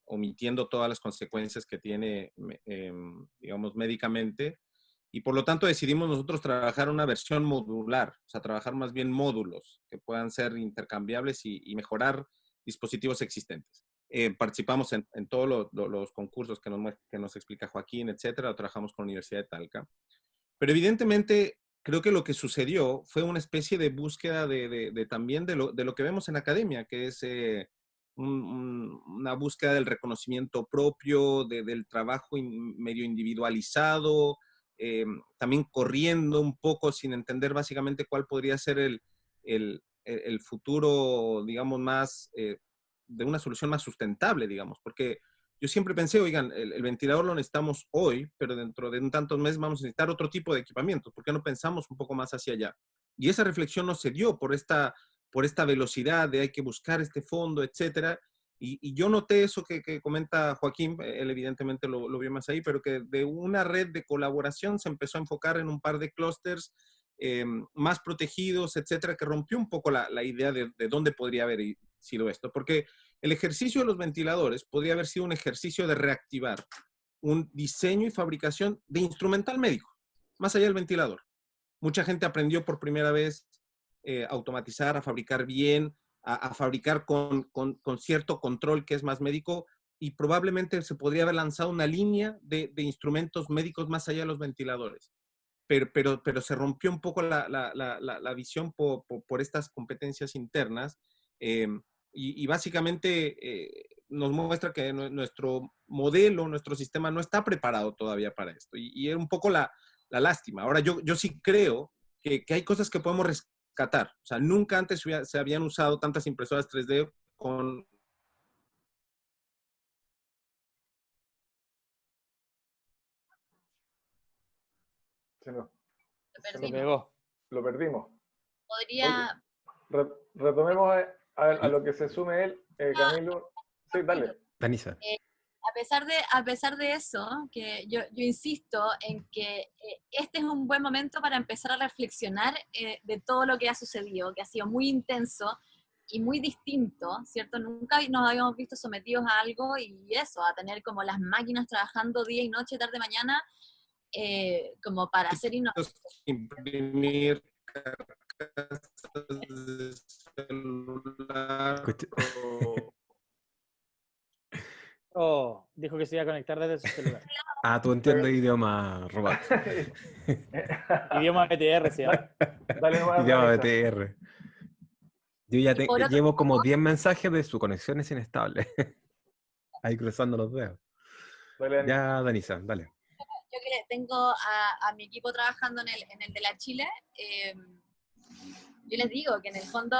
omitiendo todas las consecuencias que tiene, digamos, médicamente. Y por lo tanto decidimos nosotros trabajar una versión modular, o sea, trabajar más bien módulos que puedan ser intercambiables y mejorar dispositivos existentes. Participamos en todos los concursos que nos explica Joaquín, etcétera, trabajamos con la Universidad de Talca. Pero evidentemente creo que lo que sucedió fue una especie de búsqueda también de lo que vemos en academia, que es una búsqueda del reconocimiento propio, del trabajo medio individualizado, también corriendo un poco sin entender básicamente cuál podría ser el futuro, digamos, más de una solución más sustentable, digamos, porque yo siempre pensé, oigan, el ventilador lo necesitamos hoy, pero dentro de un tantos meses vamos a necesitar otro tipo de equipamiento. ¿Por qué no pensamos un poco más hacia allá? Y esa reflexión no se dio por esta velocidad de hay que buscar este fondo, etcétera. Y yo noté eso que comenta Joaquín, él evidentemente lo vio más ahí, pero que de una red de colaboración se empezó a enfocar en un par de clústeres más protegidos, etcétera, que rompió un poco la idea de dónde podría haber sido esto. Porque el ejercicio de los ventiladores podría haber sido un ejercicio de reactivar un diseño y fabricación de instrumental médico, más allá del ventilador. Mucha gente aprendió por primera vez a automatizar, a fabricar bien, a fabricar con cierto control que es más médico, y probablemente se podría haber lanzado una línea de instrumentos médicos más allá de los ventiladores. Pero se rompió un poco la visión por estas competencias internas, y básicamente nos muestra que nuestro modelo, nuestro sistema no está preparado todavía para esto, y es un poco la lástima. Ahora, yo sí creo que hay cosas que podemos rescatar. O sea, nunca antes se habían usado tantas impresoras 3D con... Se nos- Lo se Se nos- perdimos. pegó. lo perdimos. Oye, Podría... retomemos a lo que se sume él, Camilo. Sí, dale. Danisa. A pesar de eso, que yo insisto en que este es un buen momento para empezar a reflexionar de todo lo que ha sucedido, que ha sido muy intenso y muy distinto, ¿cierto? Nunca nos habíamos visto sometidos a algo y eso, a tener como las máquinas trabajando día y noche, tarde, mañana, como para hacer innovación. Imprimir carcasas de celular Escucha. Oh, dijo que se iba a conectar desde su celular. Ah, tú entiendes idioma robot. Idioma BTR se llama. Dale nomás, Idioma Danisa. BTR. Yo ya Y por otro llevo como 10 mensajes de su conexión es inestable. Ahí cruzando los dedos. Dale, Danisa. Ya, Danisa, dale. yo que tengo a mi equipo trabajando en el de la Chile, yo les digo que en el fondo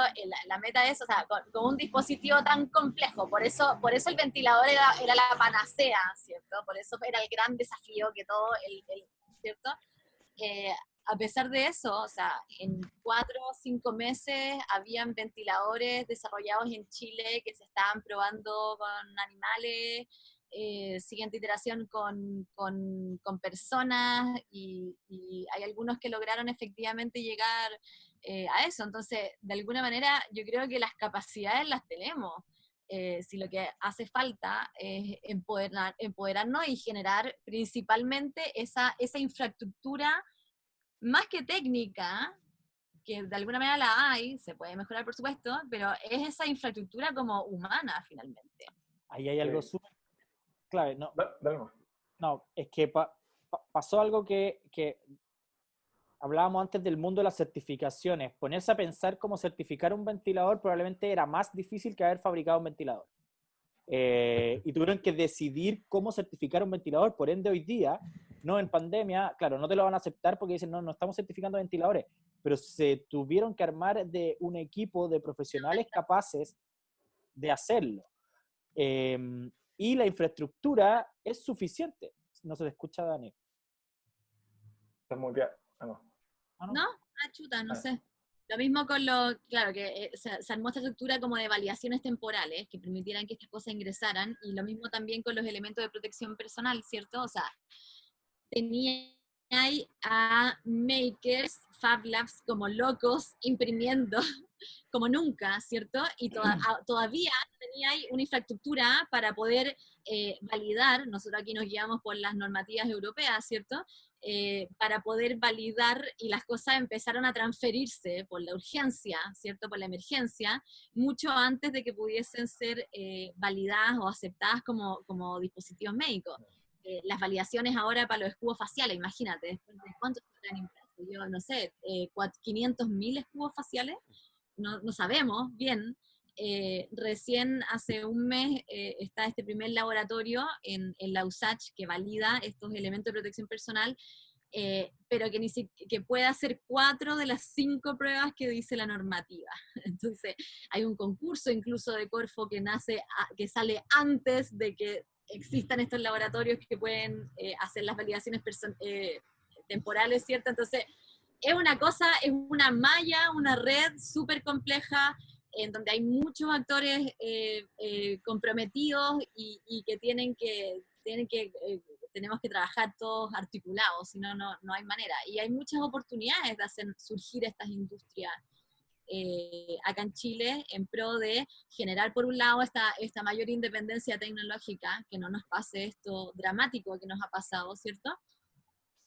la meta es, o sea, con un dispositivo tan complejo, por eso el ventilador era la panacea, ¿cierto? Por eso era el gran desafío que todo, ¿cierto? A pesar de eso, o sea, en 4 o 5 meses habían ventiladores desarrollados en Chile que se estaban probando con animales, siguiente iteración con personas y hay algunos que lograron efectivamente llegar a eso. Entonces, de alguna manera, yo creo que las capacidades las tenemos. Si lo que hace falta es empoderarnos y generar principalmente esa infraestructura más que técnica, que de alguna manera la hay, se puede mejorar por supuesto, pero es esa infraestructura como humana finalmente. Ahí hay algo súper clave. No, Dale más. no, es que pasó algo que hablábamos antes del mundo de las certificaciones. Ponerse a pensar cómo certificar un ventilador probablemente era más difícil que haber fabricado un ventilador. Y tuvieron que decidir cómo certificar un ventilador. Por ende, hoy día, no en pandemia, claro, no te lo van a aceptar porque dicen, no estamos certificando ventiladores, pero se tuvieron que armar de un equipo de profesionales capaces de hacerlo. Y la infraestructura es suficiente. No se te escucha, Dani. Estás muteado. Ah, no. ¿No? Chuta, no sé. Lo mismo con claro, que se armó esta estructura como de validaciones temporales que permitieran que estas cosas ingresaran, y lo mismo también con los elementos de protección personal, ¿cierto? O sea, tenía ahí a makers, Fab Labs como locos, imprimiendo como nunca, ¿cierto? Y todavía tenía ahí una infraestructura para poder validar, nosotros aquí nos guiamos por las normativas europeas, ¿cierto? Para poder validar, y las cosas empezaron a transferirse por la urgencia, ¿cierto? Por la emergencia, mucho antes de que pudiesen ser validadas o aceptadas como dispositivos médicos. Las validaciones ahora para los escudos faciales, imagínate, después de cuántos se han impreso, yo no sé, 500.000 escudos faciales, no sabemos bien. Recién hace un mes está este primer laboratorio en la USACH que valida estos elementos de protección personal, pero que puede hacer 4 de las 5 pruebas que dice la normativa. Entonces, hay un concurso incluso de Corfo que sale antes de que existan estos laboratorios que pueden hacer las validaciones temporales, ¿cierto? Entonces, es una malla, una red súper compleja, en donde hay muchos actores comprometidos y que tenemos que trabajar todos articulados, si no, no hay manera. Y hay muchas oportunidades de hacer surgir estas industrias acá en Chile, en pro de generar, por un lado, esta mayor independencia tecnológica, que no nos pase esto dramático que nos ha pasado, ¿cierto?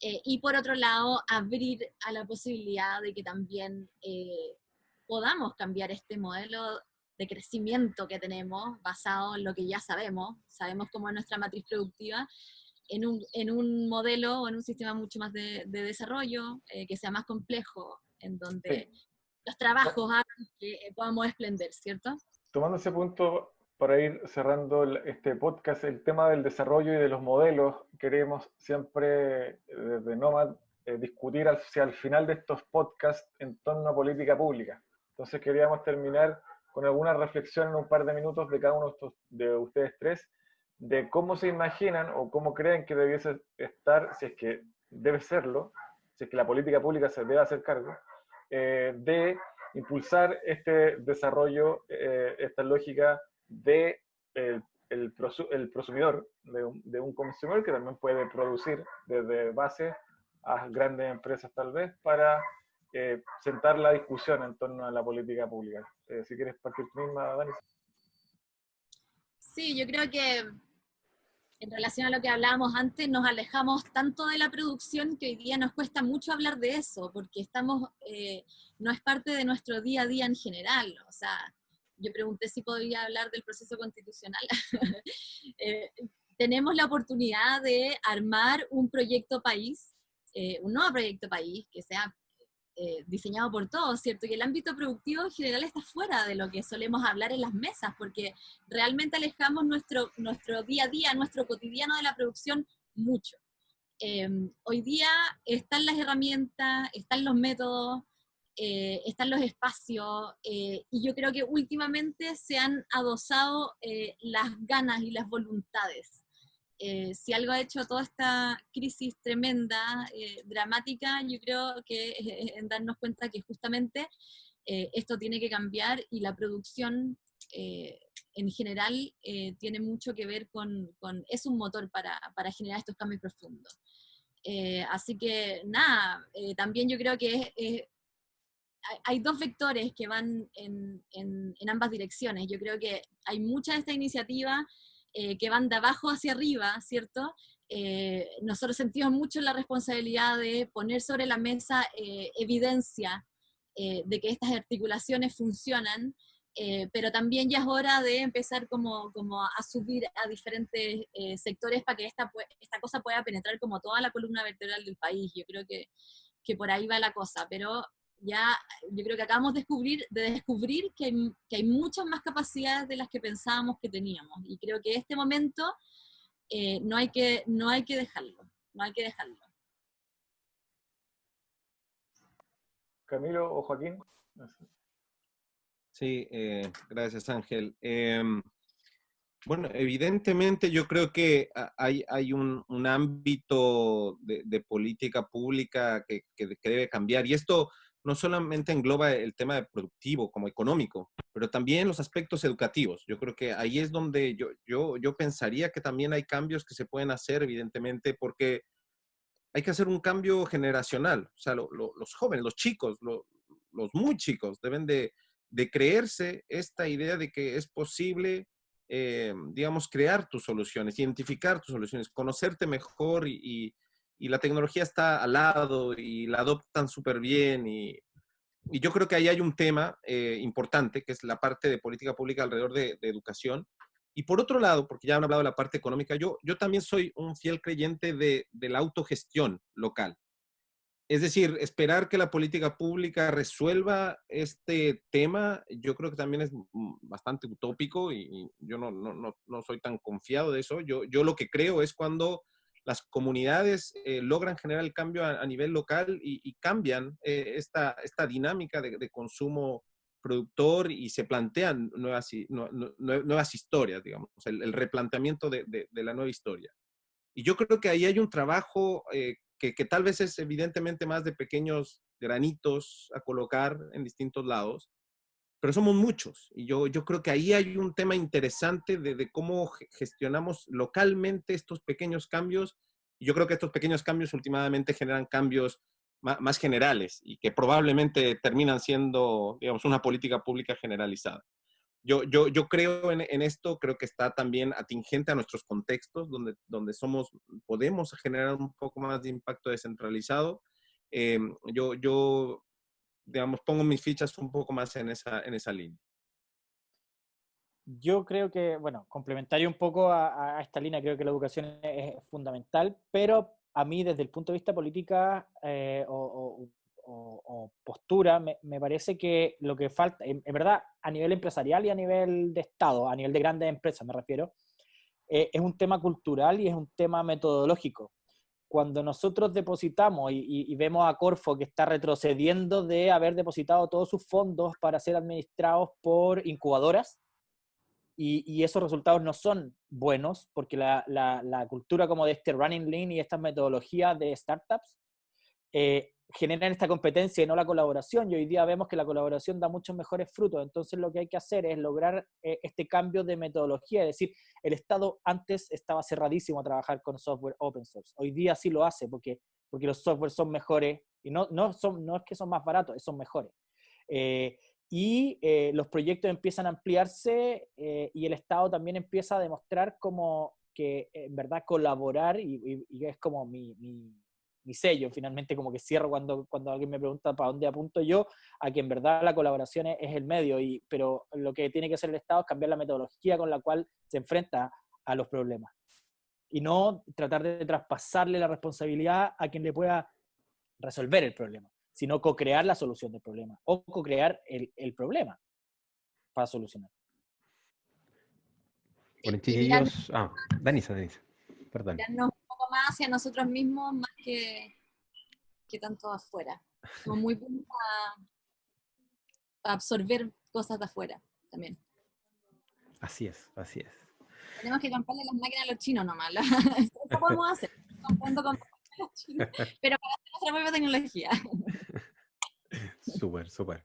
Y por otro lado, abrir a la posibilidad de que también podamos cambiar este modelo de crecimiento que tenemos, basado en lo que ya sabemos cómo es nuestra matriz productiva, en un modelo o en un sistema mucho más de desarrollo, que sea más complejo, en donde los trabajos hagan que podamos esplender, ¿cierto? Tomando ese punto, para ir cerrando este podcast, el tema del desarrollo y de los modelos, queremos siempre desde Nomad discutir hacia el final de estos podcasts en torno a política pública. Entonces queríamos terminar con alguna reflexión en un par de minutos de cada uno de ustedes tres, de cómo se imaginan o cómo creen que debiese estar, si es que debe serlo, si es que la política pública se debe hacer cargo, de impulsar este desarrollo, esta lógica de el prosumidor, de un consumidor que también puede producir desde base a grandes empresas tal vez, para sentar la discusión en torno a la política pública. Si quieres partir tú misma, Dani. Sí, yo creo que en relación a lo que hablábamos antes, nos alejamos tanto de la producción que hoy día nos cuesta mucho hablar de eso, porque no es parte de nuestro día a día en general. O sea, yo pregunté si podía hablar del proceso constitucional. Tenemos la oportunidad de armar un proyecto país, un nuevo proyecto país, que sea diseñado por todos, ¿cierto? Y el ámbito productivo en general está fuera de lo que solemos hablar en las mesas, porque realmente alejamos nuestro día a día, nuestro cotidiano de la producción mucho. Hoy día están las herramientas, están los métodos, están los espacios, y yo creo que últimamente se han adosado las ganas y las voluntades. Si algo ha hecho toda esta crisis tremenda, dramática, yo creo que es en darnos cuenta que justamente esto tiene que cambiar, y la producción en general tiene mucho que ver es un motor para generar estos cambios profundos. Así que nada, también yo creo que hay dos vectores que van en ambas direcciones. Yo creo que hay muchas de estas iniciativas que van de abajo hacia arriba, ¿cierto? Nosotros sentimos mucho la responsabilidad de poner sobre la mesa evidencia de que estas articulaciones funcionan, pero también ya es hora de empezar como a subir a diferentes sectores para que esta cosa pueda penetrar como toda la columna vertebral del país. Yo creo que por ahí va la cosa, pero ya yo creo que acabamos de descubrir que hay muchas más capacidades de las que pensábamos que teníamos, y creo que este momento no hay que dejarlo, no hay que dejarlo. Camilo o Joaquín. Sí, gracias Ángel. Bueno, evidentemente yo creo que hay un ámbito de política pública que debe cambiar, y esto no solamente engloba el tema de productivo como económico, pero también los aspectos educativos. Yo creo que ahí es donde yo pensaría que también hay cambios que se pueden hacer, evidentemente, porque hay que hacer un cambio generacional. O sea, los jóvenes, los chicos, los muy chicos deben de creerse esta idea de que es posible, digamos, crear tus soluciones, identificar tus soluciones, conocerte mejor, y la tecnología está al lado y la adoptan súper bien, y yo creo que ahí hay un tema importante, que es la parte de política pública alrededor de educación. Y por otro lado, porque ya han hablado de la parte económica, yo también soy un fiel creyente de la autogestión local. Es decir, esperar que la política pública resuelva este tema, yo creo que también es bastante utópico, y yo no soy tan confiado de eso. Yo lo que creo es cuando las comunidades logran generar el cambio a nivel local, y cambian esta dinámica de consumo productor, y se plantean nuevas historias, digamos, el replanteamiento de la nueva historia. Y yo creo que ahí hay un trabajo que tal vez es evidentemente más de pequeños granitos a colocar en distintos lados, pero somos muchos. Y yo creo que ahí hay un tema interesante de cómo gestionamos localmente estos pequeños cambios. Y yo creo que estos pequeños cambios últimamente generan cambios más generales, y que probablemente terminan siendo, digamos, una política pública generalizada. Yo creo en esto. Creo que está también atingente a nuestros contextos, donde podemos generar un poco más de impacto descentralizado. Yo, digamos, pongo mis fichas un poco más en esa línea. Yo creo que, bueno, complementario un poco a esta línea, creo que la educación es fundamental, pero a mí desde el punto de vista política o postura, me parece que lo que falta, en verdad, a nivel empresarial y a nivel de Estado, a nivel de grandes empresas me refiero, es un tema cultural y es un tema metodológico. Cuando nosotros depositamos y vemos a Corfo que está retrocediendo de haber depositado todos sus fondos para ser administrados por incubadoras, y esos resultados no son buenos, porque la cultura como de este running lean y estas metodologías de startups generan esta competencia y no la colaboración, y hoy día vemos que la colaboración da muchos mejores frutos. Entonces lo que hay que hacer es lograr este cambio de metodología, es decir, el Estado antes estaba cerradísimo a trabajar con software open source, hoy día sí lo hace porque los softwares son mejores, y no es que son más baratos, son mejores. Los proyectos empiezan a ampliarse y el Estado también empieza a demostrar como que en verdad colaborar, y es como mi sello, finalmente, como que cierro cuando alguien me pregunta para dónde apunto yo, a que en verdad la colaboración es el medio, pero lo que tiene que hacer el Estado es cambiar la metodología con la cual se enfrenta a los problemas, y no tratar de traspasarle la responsabilidad a quien le pueda resolver el problema, sino co-crear la solución del problema, o co-crear el problema para solucionar. Bueno, chiquillos... Danisa, perdón. Mirarnos un poco más hacia nosotros mismos, más que tanto afuera. Somos muy buenos para absorber cosas de afuera también. Así es, así es. Tenemos que comprarle las máquinas a los chinos nomás. Eso podemos hacer. Comprando con los chinos, pero para hacer nuestra propia tecnología. Súper, súper.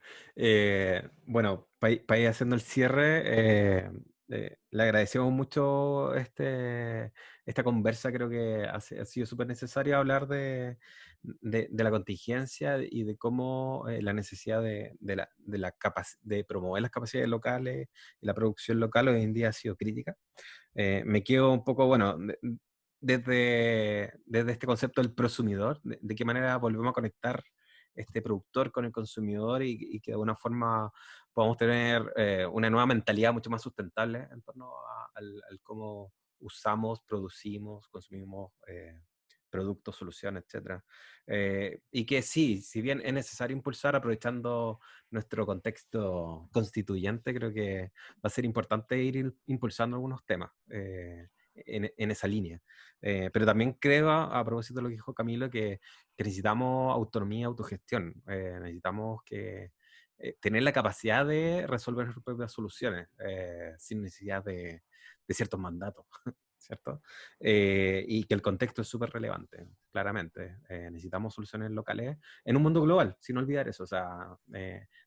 Bueno, para ir haciendo el cierre, le agradecemos mucho esta conversa. Creo que ha sido súper necesario hablar de la contingencia y de cómo la necesidad de promover las capacidades locales y la producción local hoy en día ha sido crítica. Me quedo un poco, bueno, desde este concepto del prosumidor, de qué manera volvemos a conectar este productor con el consumidor y que de alguna forma podamos tener una nueva mentalidad mucho más sustentable en torno al cómo usamos, producimos, consumimos productos, soluciones, etc. Y que sí, si bien es necesario impulsar aprovechando nuestro contexto constituyente, creo que va a ser importante ir impulsando algunos temas en esa línea. Pero también creo, a propósito de lo que dijo Camilo, que necesitamos autonomía, autogestión. Necesitamos tener la capacidad de resolver nuestras propias soluciones sin necesidad de ciertos mandatos, ¿cierto? Y que el contexto es súper relevante, claramente. Necesitamos soluciones locales en un mundo global, sin olvidar eso. O sea,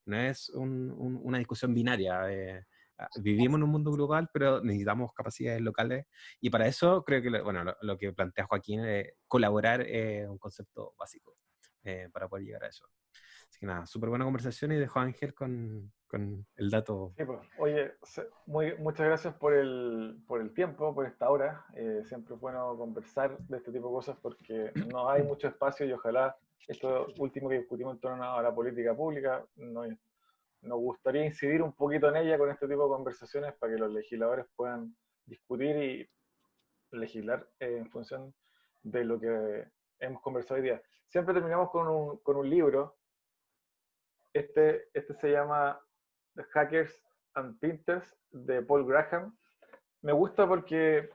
no es una discusión binaria. Vivimos en un mundo global, pero necesitamos capacidades locales, y para eso creo que bueno, lo que plantea Joaquín, colaborar es un concepto básico para poder llegar a eso. Así que nada, súper buena conversación, y dejo a Ángel con el dato. Sí, pues. Oye, muchas gracias por el tiempo, por esta hora. Siempre es bueno conversar de este tipo de cosas porque no hay mucho espacio, y ojalá esto último que discutimos en torno a la política pública, nos gustaría incidir un poquito en ella con este tipo de conversaciones para que los legisladores puedan discutir y legislar en función de lo que hemos conversado hoy día. Siempre terminamos con un libro. Este se llama The Hackers and Painters, de Paul Graham. Me gusta porque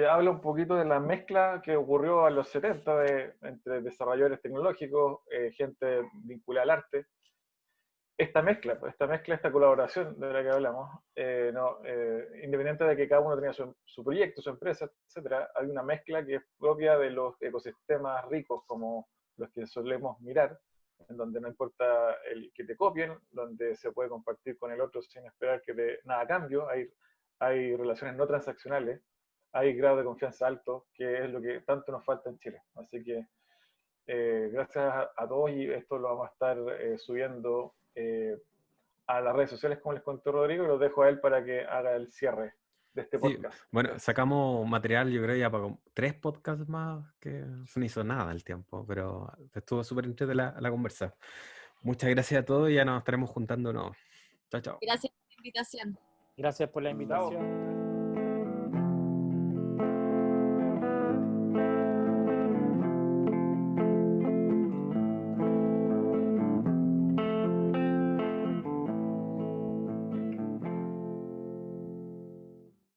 habla un poquito de la mezcla que ocurrió a los 70 entre desarrolladores tecnológicos, gente vinculada al arte. Esta mezcla, esta colaboración de la que hablamos, independiente de que cada uno tenía su proyecto, su empresa, etcétera, hay una mezcla que es propia de los ecosistemas ricos como los que solemos mirar, en donde no importa el que te copien, donde se puede compartir con el otro sin esperar nada a cambio, hay relaciones no transaccionales, hay grado de confianza alto, que es lo que tanto nos falta en Chile. Así que gracias a todos, y esto lo vamos a estar subiendo a las redes sociales, como les contó Rodrigo, y los dejo a él para que haga el cierre de este Sí, podcast. bueno, sacamos material, yo creo, ya para 3 podcasts más, que no se hizo nada el tiempo, pero estuvo súper interesante la conversa. Muchas gracias a todos, y ya nos estaremos juntando, ¿no? Chao, chao. Gracias por la invitación. Gracias por la Chao. invitación.